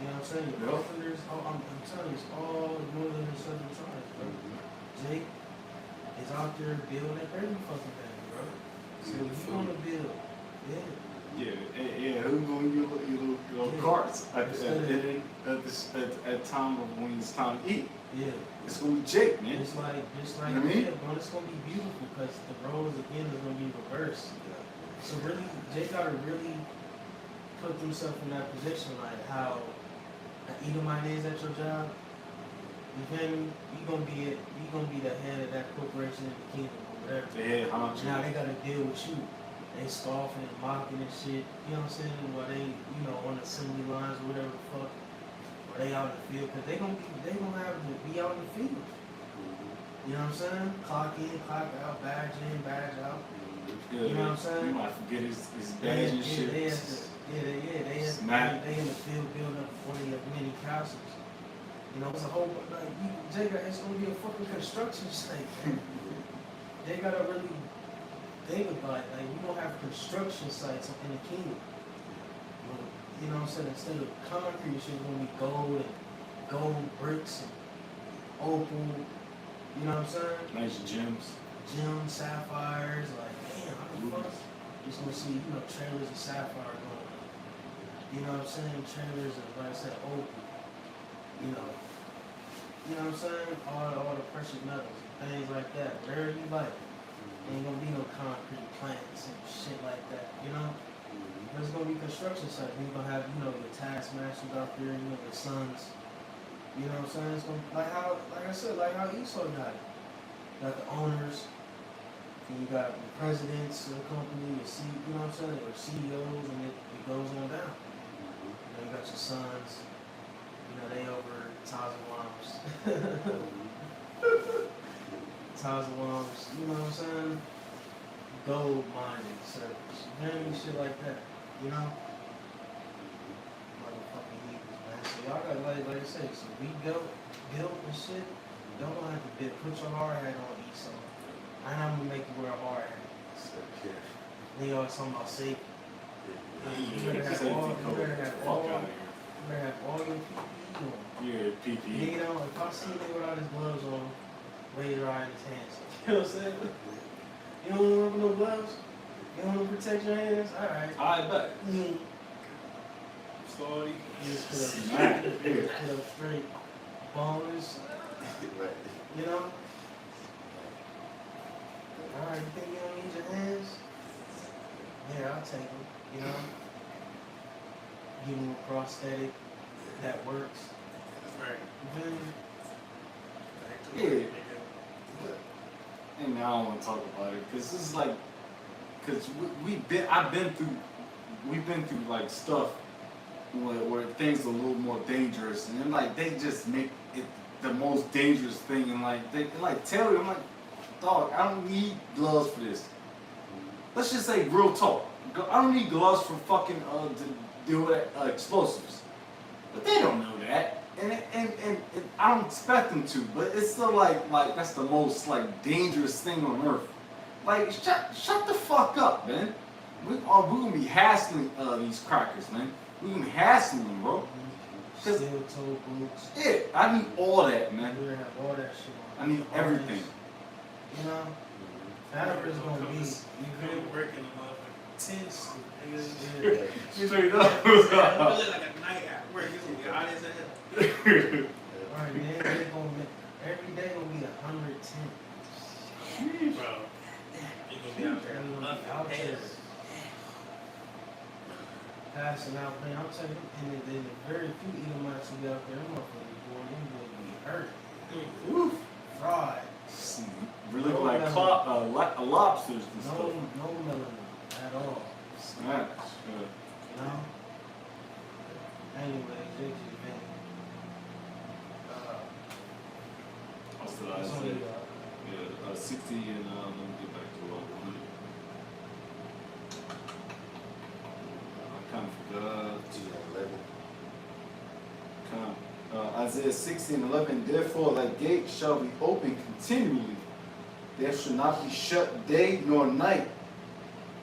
you know what I'm saying? Your Yep. carpenters. Oh, I'm telling you, it's all Northern and Southern tribes, bro. Jake is out there building every fucking thing, bro. So if you want to build, yeah. Yeah, who's gonna get your little carts at time of when it's time to eat? Yeah, It's gonna be Jake, man. just like, You know what I mean? yeah, bro, it's gonna be beautiful because the roles again is gonna be reversed. So really, Jay gotta really put himself in that position, like how an Edomite is at your job. You feel me? You gonna be the head of that corporation in the kingdom or whatever. The head honcho. Now they gotta deal with you. They scoffing and mocking and shit. You know what I'm saying? While they, you know, on assembly lines or whatever the fuck. Or they out in the field, cause they gonna have to be out in the field. You know what I'm saying? Clock in, clock out, badge in, badge out. Yeah, You know what I'm saying? You might forget his badge and shit. They have Smack. they in the field building up 40 of many castles. You know, it's a whole like Jay, it's gonna be a fucking construction site. They gotta really think about it. Like we gonna have construction sites in the kingdom. You know what I'm saying? Instead of concrete, shit gonna be gold bricks and opal. You know what I'm saying? Nice gems. Gems, sapphires, like damn, how the fuck? Just gonna see, you know, trailers of sapphire going on. You know what I'm saying? Trailers of, like I said, opal. You know what I'm saying? All the precious metals, things like that. Whatever you like. Ain't gonna be no concrete plants and shit like that, you know? There's gonna be construction sites. You're gonna have, you know, your taskmasters out there, you know, your sons. You know what I'm saying? It's gonna like how Esau got it. You got the owners, and you got the presidents of the company, you know what I'm saying, or CEOs, and it goes on down. You know, you got your sons, you know, they over Tazawams. Tazawams, you know what I'm saying? Gold mining service. You know what I mean? Shit like that. You know? Motherfucking Eagles, man. So y'all got like I say, so we built and shit. Don't have to put your hard hat on Esau. And I'm gonna make you wear a hard hat. They always talking about safety. You better have Safety all code. you better have Fuck all out of you better have all your PPE on. here. Yeah, PPE. You know, if I see a nigga without his gloves on, razor eye in his hands. You know what I'm saying? You don't want to work with no gloves? You don't want to protect your hands? Alright. I bet. Mm. Sorry. You just put up Smack. straight, you just put up straight boneless, Right. you know? Alright, you think you don't need your hands? Yeah, I'll take them, you know? Give them a prosthetic that works. Right. You feel me? Yeah. And now I don't want to talk about it because it's like, because we've been through like stuff where things are a little more dangerous, and then like they just make it the most dangerous thing, and like they like tell you, I'm like, dog, I don't need gloves for this. Let's just say real talk. I don't need gloves for fucking to deal with explosives, but they don't know that, and I don't expect them to, but it's still like that's the most like dangerous thing on earth. Like shut the fuck up, man. We gonna be hassling these crackers, man. We gonna be hassling them, bro. Steel toe boots. Yeah, I need all that, man. We're gonna have all that shit on. I need everything. You know, Fabric is gonna be. You couldn't work in the motherfucking tents. Yeah. You straight Like up. a night at work. It's gonna be hot as hell. Alright, man. They gonna make, every day gonna be 110. Bro, you gonna be out there. They're gonna be out there. Passing out, man. I'm telling you, and then the very few Edomites who be out there, them motherfuckers, boy, them boys be hurt. Woof. Fried. We're looking like lobsters and No, stuff. no melanin at all. Snatch. You know? Anyways, they just been. What's the It's last only, thing? Yeah, 60 and let me get back to 100. I kind of forgot. 11. Isaiah 60 and 11. Therefore, thy gate shall be open continually. There shall not be shut day nor night,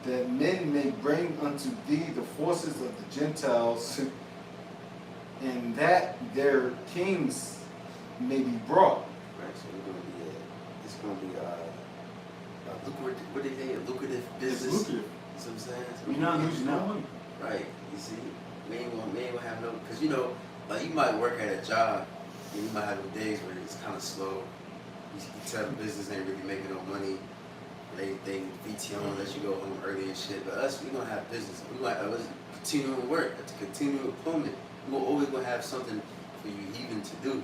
that men may bring unto thee the forces of the Gentiles, and that their kings may be brought. Right, so we're gonna be it's gonna be what they say, a lucrative business. It's lucrative. You know what I'm saying? So You're not losing no money. Right. You see, we ain't gonna have no, because you know, like you might work at a job and you might have them days where it's kind of slow. You tell the business ain't really making no money. They VTO and let you go home early and shit. But us, we gonna have business. We might continuing work, to continue employment. We're always gonna have something for you even to do. You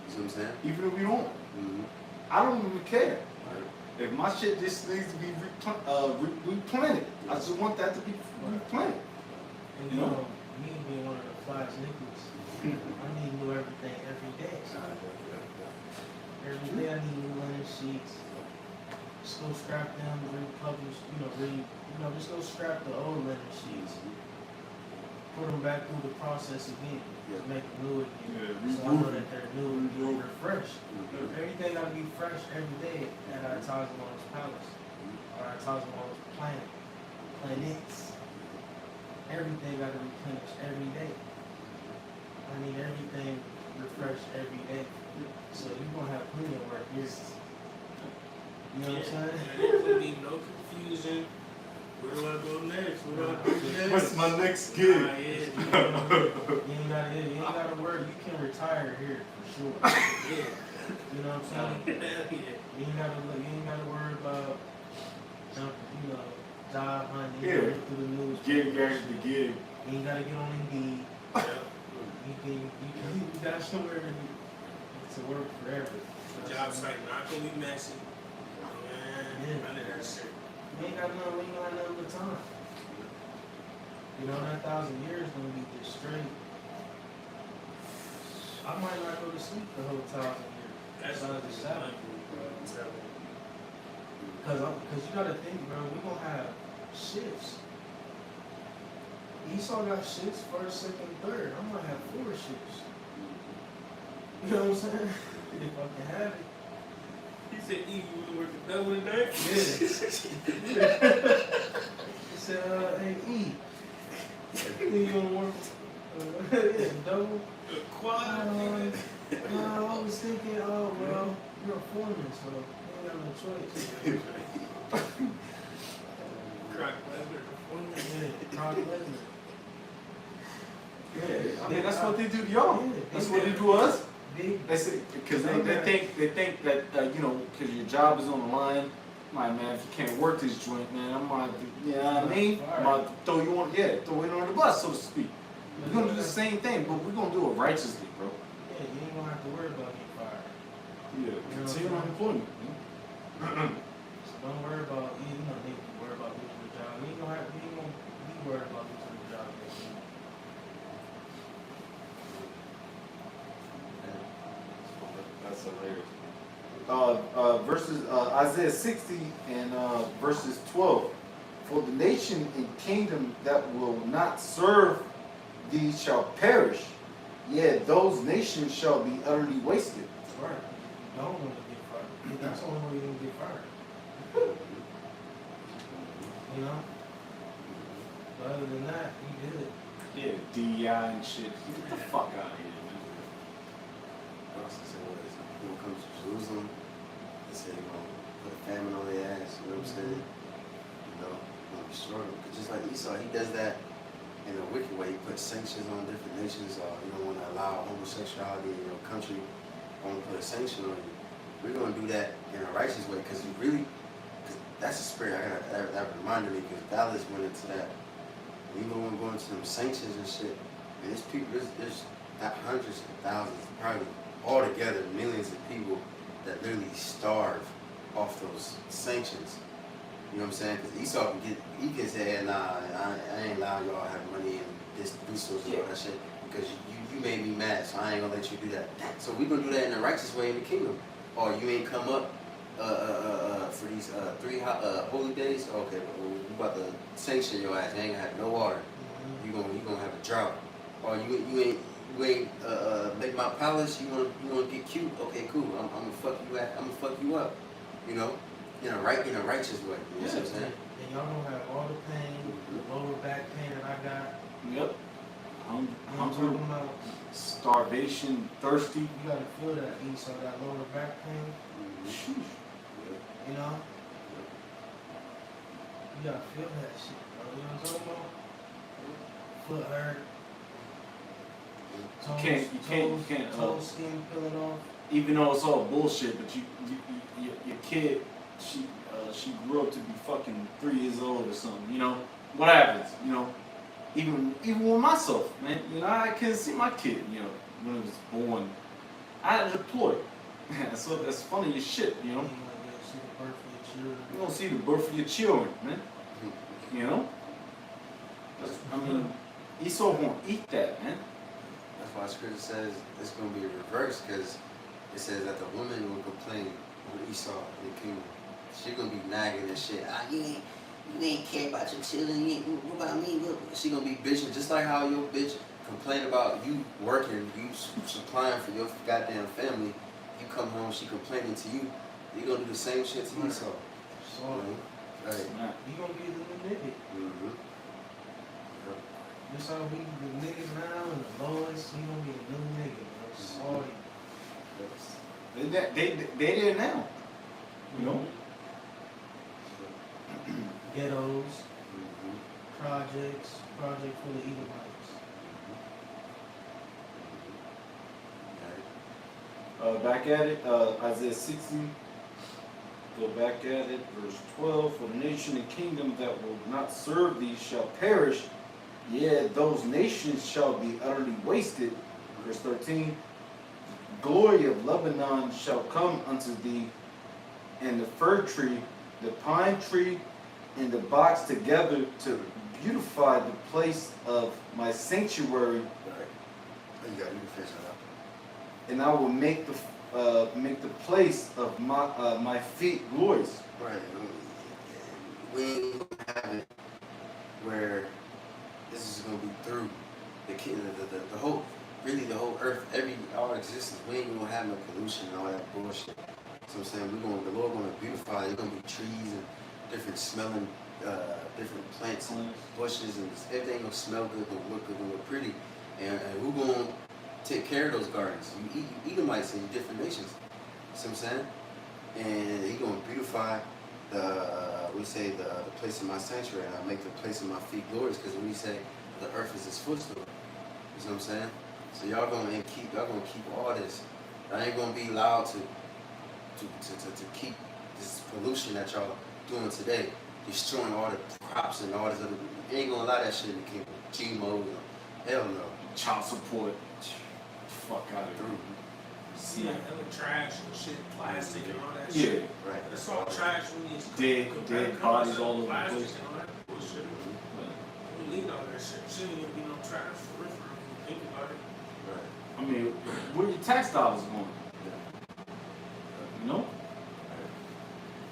see what I'm saying? Even if we don't. Mm-hmm. I don't even care. Right. If my shit just needs to be replanted, I just want that to be replanted. And you know, me being one of the flyest niggas, I need new everything every day. Every day I need new linen sheets. Just go scrap them, republish, just go scrap the old linen sheets. Put them back through the process again. Just make them new again. So I know that they're new and refreshed. Everything gotta be fresh every day at our Tazamon's palace. Or our Tazamon's planets. Everything gotta replenish every day. I need everything refreshed every day. So you're gonna have plenty of work here. You know what I'm saying? There could be no confusion. Where do I go next? What do I do next? What's my next gig? You ain't gotta worry. You can retire here for sure. Yeah. You know what I'm saying? Yeah. You ain't gotta worry about jumping, job hunting. Yeah. Through the news. Gig back to gig. You ain't gotta get on Indeed. You got somewhere to work forever. Job site not gonna be messy. Man, none of that shit. We ain't got nothing but time. You know, that 1,000 years gonna be just straight. I might not go to sleep the whole 1,000 years. That's Besides the Sabbath. Cause you gotta think, bro, we gonna have shifts. Esau got shifts, first, second, third. I'm gonna have 4 shifts. You know what I'm saying? If I can have it. He said, "E, you wanna work a double today?" Yeah. He said, hey, E, you wanna work double? Quad. No, I was thinking, oh, well, you're a foreman, so you ain't got no choice. Croc Lesnar. Yeah, Brock Lesnar. Yeah, I mean that's what they do to y'all. Yeah, That's what they do to us. Big. They say because they think that because your job is on the line. My man, if you can't work this joint, man, I'm gonna, you know what I mean? I'm gonna throw you on the bus, so to speak. We're gonna do the same thing, but we're gonna do it righteously, bro. Yeah, you ain't gonna have to worry about getting fired. Yeah, continue on employment. So don't worry about, you know, they worry about losing the job. You ain't gonna be worried about losing the job next week. That's hilarious. Isaiah 60 and verses 12. For the nation and kingdom that will not serve thee shall perish, yeah, those nations shall be utterly wasted. Right. You don't want to get fired. That's the only way you're going to get fired. You know? But other than that, you good. Yeah, DEI and shit. Get the fuck out of here, man. I also say what is when it comes to Jerusalem, they say they're gonna put a famine on their ass, you know what I'm saying? You know, gonna destroy them. Cause just like Esau, he does that in a wicked way. He puts sanctions on different nations, or you don't want to allow homosexuality in your country. I want to put a sanction on you. We're gonna do that in a righteous way, cause you really, cause that's the spirit. That reminded me, cause Dallas went into that. Even when we're going to them sanctions and shit, and there's people, there's not hundreds of thousands, probably altogether millions of people that literally starve off those sanctions. You know what I'm saying? Because Esau he can say, nah, I ain't allowing y'all to have money and this resources and all that shit because you made me mad, so I ain't gonna let you do that. So we're gonna do that in a righteous way in the kingdom. Or you ain't come up for these 3 holy days. Okay, well, we about to sanction your ass. You ain't gonna have no water. You gonna have a drought. Or you ain't make my palace. You wanna get cute. Okay, cool. I'm gonna fuck you up. You know, in a righteous way. You know what I'm saying? And y'all gonna have all the pain, the lower back pain that I got. Yep. I'm Hunger, talking about. starvation, thirsty. You gotta feel that Esau, that lower back pain. Sheesh. You know? You gotta feel that shit, bro. You know what I'm talking about? Foot hurt. You can't. Toe skin peeling off. Even though it's all bullshit, but your kid, she grew up to be fucking 3 years old or something. You know, what happens? You know, even with myself, man. You know, I couldn't see my kid. You know, when it was born, I had to deploy. So that's funny as shit. You know. You don't see the birth of your children, man. You know? I mean, Esau won't eat that, man. That's why Scripture says it's going to be reversed, because it says that the woman will complain with Esau in the kingdom. She's going to be nagging and shit. You ain't care about your children. What about me? She going to be bitching just like how your bitch complain about you working, you supplying for your goddamn family. You come home, she complaining to you. You're going to do the same shit to Esau. So, right. you gonna be the new nigga. Mm-hmm. This how we the niggas now and the lowest, he gonna be the new nigga, bro. Sorry. They there now. You know? Ghettos, project full of Edomites. Back at it, Isaiah 60. Go back at it, verse 12. For the nation and kingdom that will not serve thee shall perish. Yeah, those nations shall be utterly wasted. Verse 13. Glory of Lebanon shall come unto thee, and the fir tree, the pine tree, and the box together to beautify the place of my sanctuary. You got to finish that up. And I will make the place of my feet glorious. Right. We ain't gonna have it where this is gonna be through the whole, really the whole earth, our existence. We ain't gonna have no pollution and all that bullshit. So I'm saying the Lord gonna beautify. There's gonna be trees and different smelling, different plants and bushes, and everything gonna smell good, gonna look good, gonna look pretty. And who gonna take care of those gardens? You Edomites in different nations. See what I'm saying? And he gonna beautify the place of my sanctuary, and I make the place of my feet glorious, because when he say the earth is his footstool, you see what I'm saying? So y'all gonna keep all this. I ain't gonna be allowed to keep this pollution that y'all doing today, destroying all the crops and all this other. You ain't gonna allow that shit in the kingdom. GMOs, hell no. Child support. Fuck out of here. See, like hella trash and shit, plastic and all that Yeah. shit. Right. It's all trash when it's Dead bodies all over the plastic place. and all that bullshit. We need all that shit. Shouldn't even be no trash for real. Think about it. Right. I mean, where your tax dollars going? You know?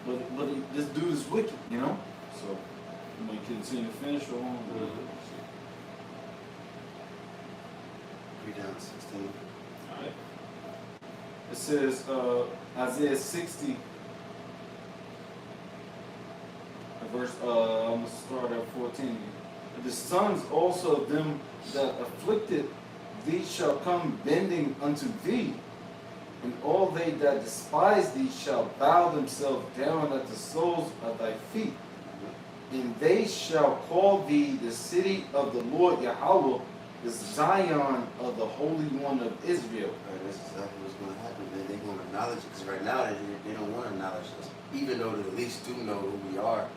But this dude is wicked, you know? So, you may continue to finish or on. read down to 16. Alright. It says, Isaiah 60, verse, I'm going to start at 14. The sons also of them that afflicted thee shall come bending unto thee, and all they that despise thee shall bow themselves down at the soles of thy feet. And they shall call thee the city of the Lord Yahweh, the Zion of the Holy One of Israel. Right, that's exactly what's going to happen. They're going to acknowledge it, because right now they don't want to acknowledge us. Even though they at least do know who we are,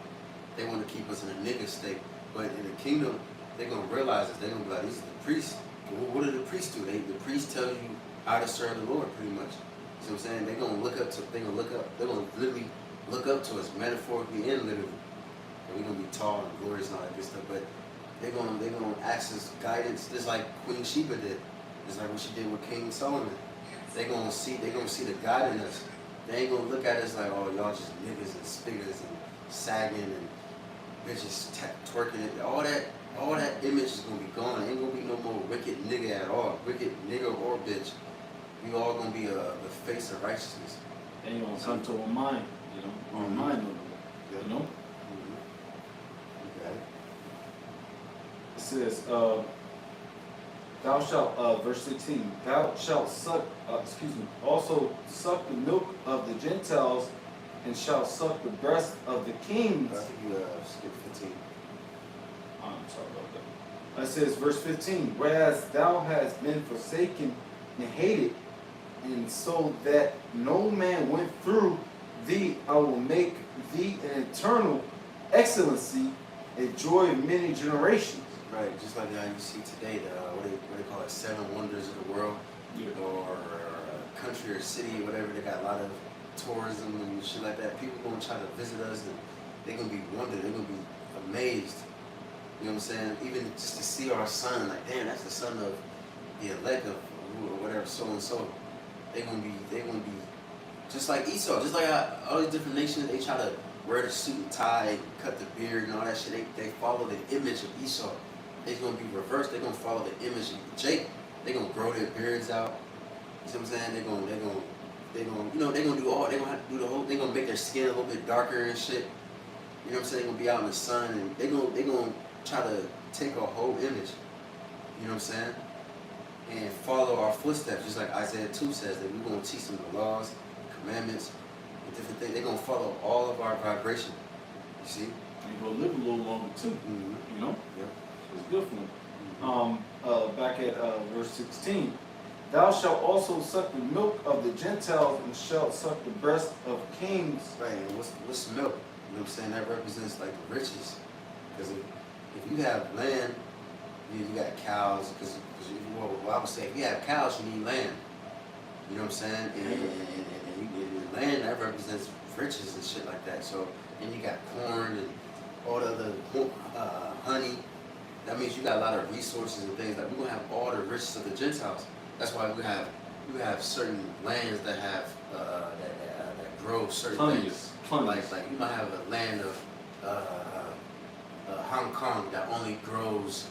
they want to keep us in a nigga state. But in the kingdom, they're going to realize it. They're going to be like, these are the priests. Well, what do the priests do? The priests tell you how to serve the Lord, pretty much. You know what I'm saying? They're going to look up to, they're going to literally look up to us, metaphorically and literally. And we're going to be tall and glorious and all that good stuff. But they're going to ask us guidance, just like Queen Sheba did. Just like what she did with King Solomon. They're going to see the God in us. They ain't going to look at us like, oh, y'all just niggas and spiggers and sagging and bitches twerking it. All that image is going to be gone. Ain't going to be no more wicked nigga at all. Wicked nigga or bitch. We all going to be the face of righteousness. They ain't going to come to our mind, you know, our mind, you know. Okay. It says, thou shalt, verse 16, thou shalt suck, also suck the milk of the Gentiles, and shalt suck the breast of the kings. I think you skipped 15. I'm sorry about that. It says, verse 15, whereas thou hast been forsaken and hated, and so that no man went through thee, I will make thee an eternal excellency, a joy of many generations. Right, just like how you see today, what they call it, 7 wonders of the world, or country or city, whatever. They got a lot of tourism and shit like that. People gonna try to visit us, and they're gonna be wondered. They're gonna be amazed. You know what I'm saying? Even just to see our son, like, damn, that's the son of the elect of whatever, so and so. They're gonna be just like Esau, just like how all these different nations. They try to wear the suit and tie, and cut the beard and all that shit. They follow the image of Esau. It's gonna be reversed. They're gonna follow the image of Jacob. They're gonna grow their beards out. You see what I'm saying? They're gonna you know, they're gonna do all. They're gonna have to do the whole. They're gonna make their skin a little bit darker and shit. You know what I'm saying? They're gonna be out in the sun, and they're gonna try to take a whole image. You know what I'm saying? And follow our footsteps, just like Isaiah 2 says that we're gonna teach them the laws, commandments, and different things. They're gonna follow all of our vibration. You see? And go live a little longer too. Mm-hmm. You know? Yep. It's good for them. Back at verse 16. Thou shalt also suck the milk of the Gentiles, and shalt suck the breast of kings. Right, and what's milk? You know what I'm saying? That represents like the riches. Because if you have land, you got cows. Because well, I would say if you have cows, you need land. You know what I'm saying? And land, that represents riches and shit like that. So, and you got corn and all the other honey. That means you got a lot of resources and things. Like we're gonna have all the riches of the Gentiles. That's why we have certain lands that have that grow certain things. Like you might have a land of Hong Kong that only grows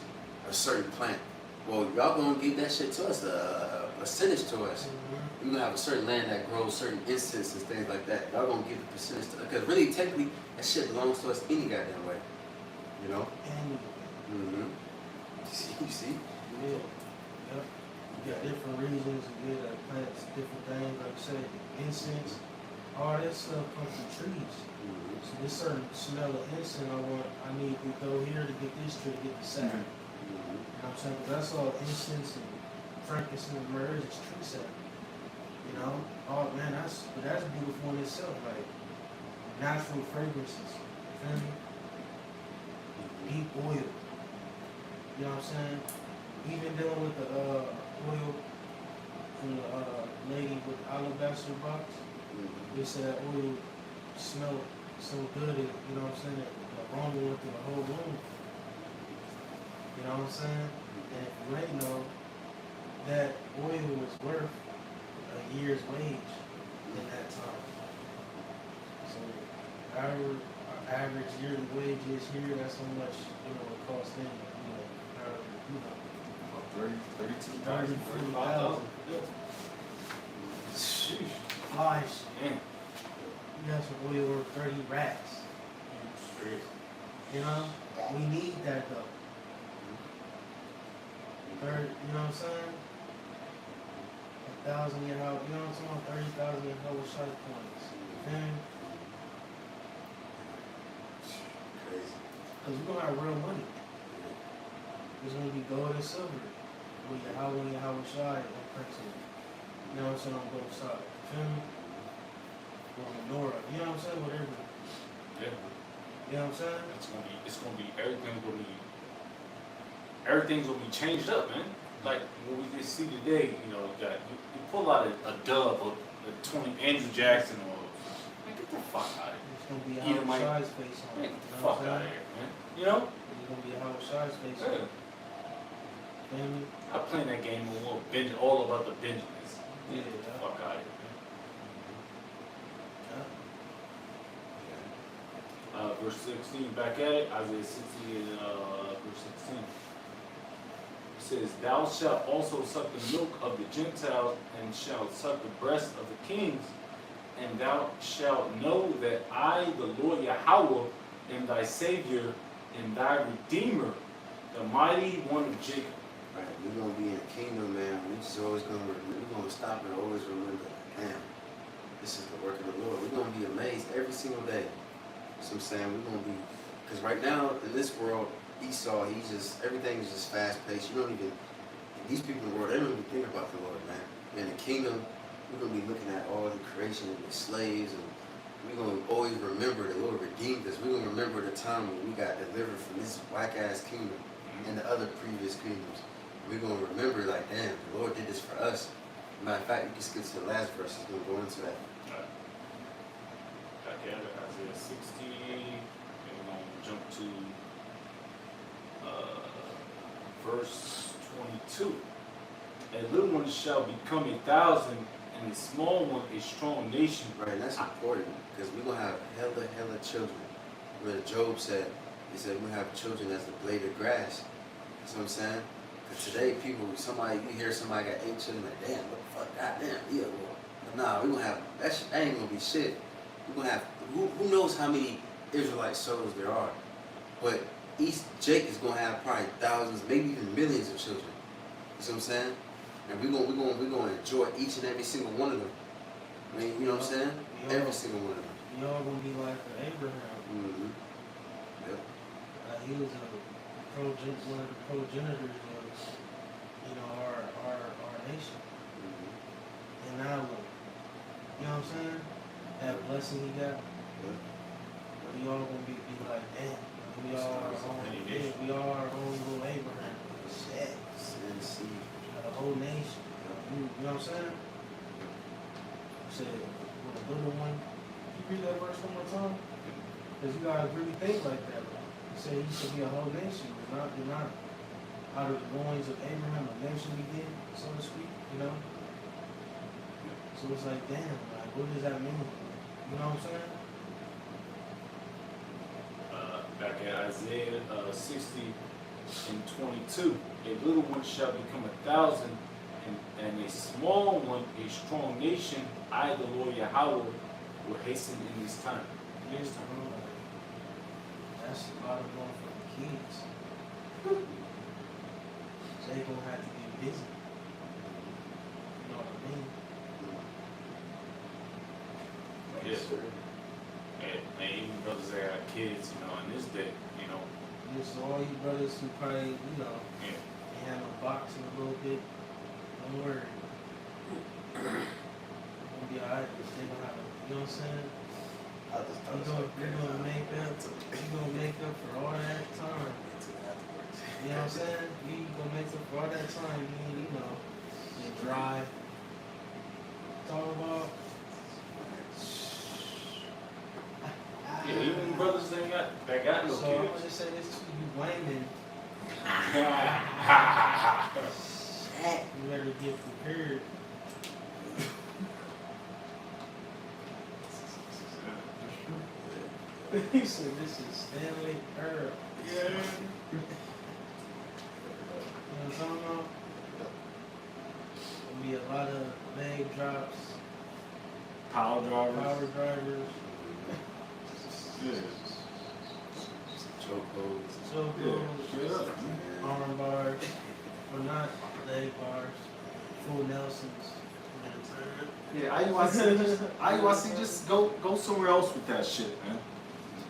a certain plant. Well, y'all gonna give that shit to us, a percentage to us. Mm-hmm. You're gonna have a certain land that grows certain incense and things like that. Y'all gonna give the percentage to us. Because really, technically, that shit belongs to us any goddamn way. You know? Mm-hmm. You see? Yeah. Yep. You got different reasons to get plants, different things, like I said, incense, all that stuff comes from trees. Mm-hmm. So this certain smell of incense I need to go here to get this tree to get the sap. Mm-hmm. You know what I'm saying? But that's all incense and frankincense and myrrh is tree sap. You know? Oh man, that's beautiful in itself, like natural fragrances. You feel me? Deep oil. You know what I'm saying? Even dealing with the oil from the lady with the alabaster box, they said that oil smelled so good, you know what I'm saying? The aroma went through the whole room. You know what I'm saying? And if you ain't know, that oil was worth a year's wage in that time. So our average yearly wage is here, that's how much, it costs them, 32,000, 32,000. 35,000. Yeah. Sheesh. Gosh, Man. you got some boy worth 30 racks. Straight. You know? We need that though. You know what I'm saying? 1,000 your house, you know what I'm saying? 30,000 your house side points. And Crazy. because we're gonna have real money. It's gonna be gold and silver. With your house on your house side and printing. You know what I'm saying? On both sides. Feel me? Or menorah. You know what I'm saying? Whatever. Yeah. You know what I'm saying? Everything's gonna be changed up, man. Like what we just see today, you know, you pull out a dub or a 20 Andrew Jackson or man, get the fuck out of It's gonna be a Either house might- size face on here. Man, it. get You the know fuck what out I'm of saying? here, man. You know? It's gonna be a house size face on Yeah. it. Feel me? I play that game a little all about the Benjamins. Yeah. Get the fuck out of here, man. Verse 16, back at it, Isaiah 60, verse 16. It says, Thou shalt also suck the milk of the Gentiles, and shalt suck the breast of the kings, and thou shalt know that I, the Lord Yahweh, am thy Savior, and thy Redeemer, the mighty one of Jacob. Right, we're gonna be in the kingdom, man. We just always we're gonna stop and always remember, damn, this is the work of the Lord. We're gonna be amazed every single day. So I'm saying we're gonna be, because right now in this world, Esau, everything is just fast paced. You don't even, these people in the world, they don't even think about the Lord, man. In the kingdom, we're gonna be looking at all the creation and the slaves, and we're gonna always remember the Lord redeemed us. We're gonna remember the time when we got delivered from this whack ass kingdom and the other previous kingdoms. We're gonna remember like, damn, the Lord did this for us. Matter of fact, you can skip to the last verse. It's gonna go into that. Back at it, Isaiah 60, and we're going to jump to verse 22. A little one shall become 1,000, and a small one a strong nation. Right, and that's important because we're gonna have hella children. Where Job said, he said we're gonna have children as the blade of grass. That's what I'm saying. Because today, you hear somebody got 8 children, like, damn, what the fuck, goddamn, yeah, Lord. But nah, we're gonna have that ain't gonna be shit. We're gonna have who knows how many Israelite souls there are, but each Jake is gonna have probably thousands, maybe even millions of children. You see what I'm saying? And we're gonna enjoy each and every single one of them. I mean, you know what I'm saying? Every single one of them. Y'all gonna be like Abraham. Mm-hmm. Yep. He was one of the progenitors of, you know, our nation. Mm-hmm. And now look, you know what I'm saying? That blessing he got. Yep. We all gonna be like, damn, we all our own, we all our own little Abraham. Shit. Sin seed. The whole nation. You know what I'm saying? Said, with a little one. You read that verse one more time? Because you gotta really think like that. He said he should be a whole nation. You're not out of the loins of Abraham, a nation begin, so to speak, you know? So it's like, damn, like, what does that mean? You know what I'm saying? Back at Isaiah 60 and 22. A little one shall become 1,000, and a small one a strong nation. I, the Lord Yahweh, will hasten in this time. Years to rule. That's a lot of going for the kids. So they gonna have to get busy. You know what I mean? Yes, sir. And even brothers that have kids, you know, in this day, you know. And so all you brothers who probably, you know, Yeah. they have a boxing a little bit, don't worry. Gonna be alright, they gonna have a, you know what I'm saying? You're gonna make up for all that time. You know what I'm saying? You gonna make up for all that time, you know, you're dry. Talk about. Yeah, even brothers that got no So I'm kids. gonna just say this to you, blaming. You better get prepared. He said this is Stanley Earl. Yeah. You know what I'm talking about? be a lot of leg drops, Power drivers. power drivers, Yeah. Chokeholds. choke Yeah. holds, Straight up, man. arm bars, or not leg bars, full Nelsons. Yeah, IUIC, just go somewhere else with that shit, man.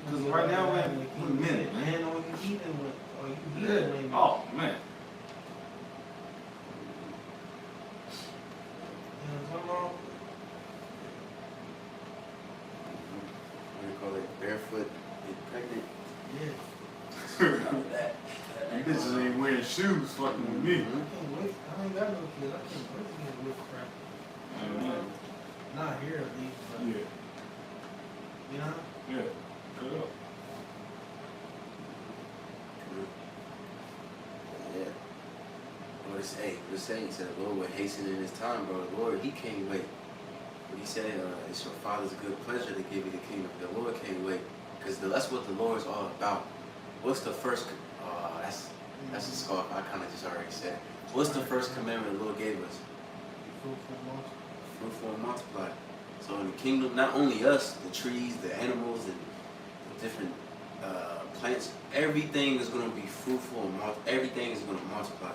Because right now, man, we're in a minute, man. And on you eating with, or you Yeah. eating with. Oh, man. You know what I'm talking What do you call it? Barefoot and pregnant. about? Yeah. You bitches ain't wearing shoes fucking with me. I can't wait. I ain't got no kids. I can't wait to get with crap. Not here at least, but Yeah, you know. yeah. Straight up. Yeah. Lord say, the saying said, the Lord will hasten in his time, bro. The Lord, he can't wait. What he said, it's your Father's good pleasure to give you the kingdom. The Lord can't wait. Because that's what the Lord is all about. What's the first, that's a scarf. I kind of just already said it. What's the first commandment the Lord gave us? Fruitful and multiply. So in the kingdom, not only us, the trees, the animals, and the different plants, everything is going to be fruitful and everything is going to multiply.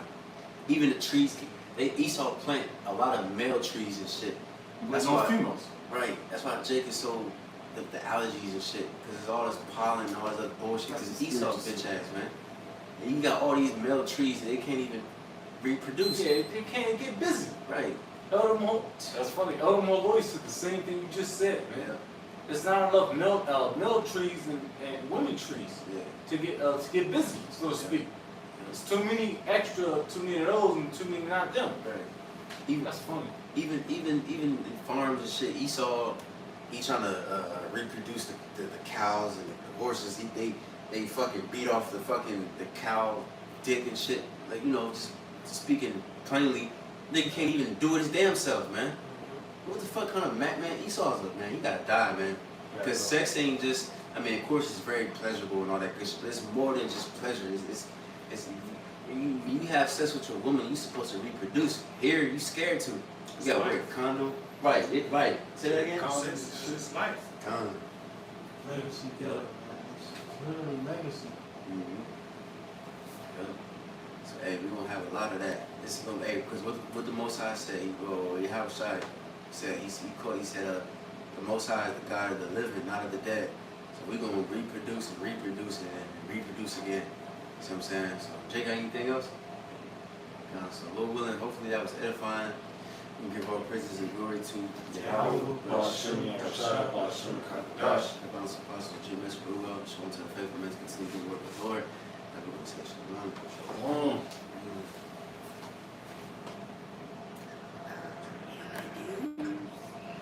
Even the trees, Esau plant a lot of male trees and shit. That's no females. Right. That's why Jake is so the allergies and shit, because it's all this pollen and all this other bullshit. Because Esau bitch ass, man. And you got all these male trees and they can't even reproduce. Yeah, they can't get busy. Right. That's funny. Elder Malloy said the same thing you just said, man. Yeah. There's not enough male trees and women trees Yeah. to get busy, so to speak. There's too many of those and too many not them. Right. Even That's funny. even in farms and shit, Esau, he trying to reproduce the cows and the horses. They fucking beat off the cow dick and shit. Like, you know, just speaking plainly, nigga can't even do it his damn self, man. What the fuck kind of man Esau's up, man? You gotta die, man. Because sex ain't just, I mean, of course it's very pleasurable and all that good shit, but it's more than just pleasure. It's when you have sex with your woman, you supposed to reproduce. Here, you scared to. You gotta wear a condom. Right, right. Say that again? It's life. Condom. Legacy killer. It's literally legacy. Yeah. So, hey, we're gonna have a lot of that. This is gonna, hey, because what the Most High said, Yahushua said, he said, the Most High is the God of the living, not of the dead. So we're gonna reproduce and reproduce and reproduce again. See what I'm saying? So, Jake, got anything else? So, Lord willing, hopefully that was edifying. We can give all praises and glory to Yahweh. Apostle GMS Col, showing to the faithful men to continue to work with the Lord. Everyone say shalom. Shalom.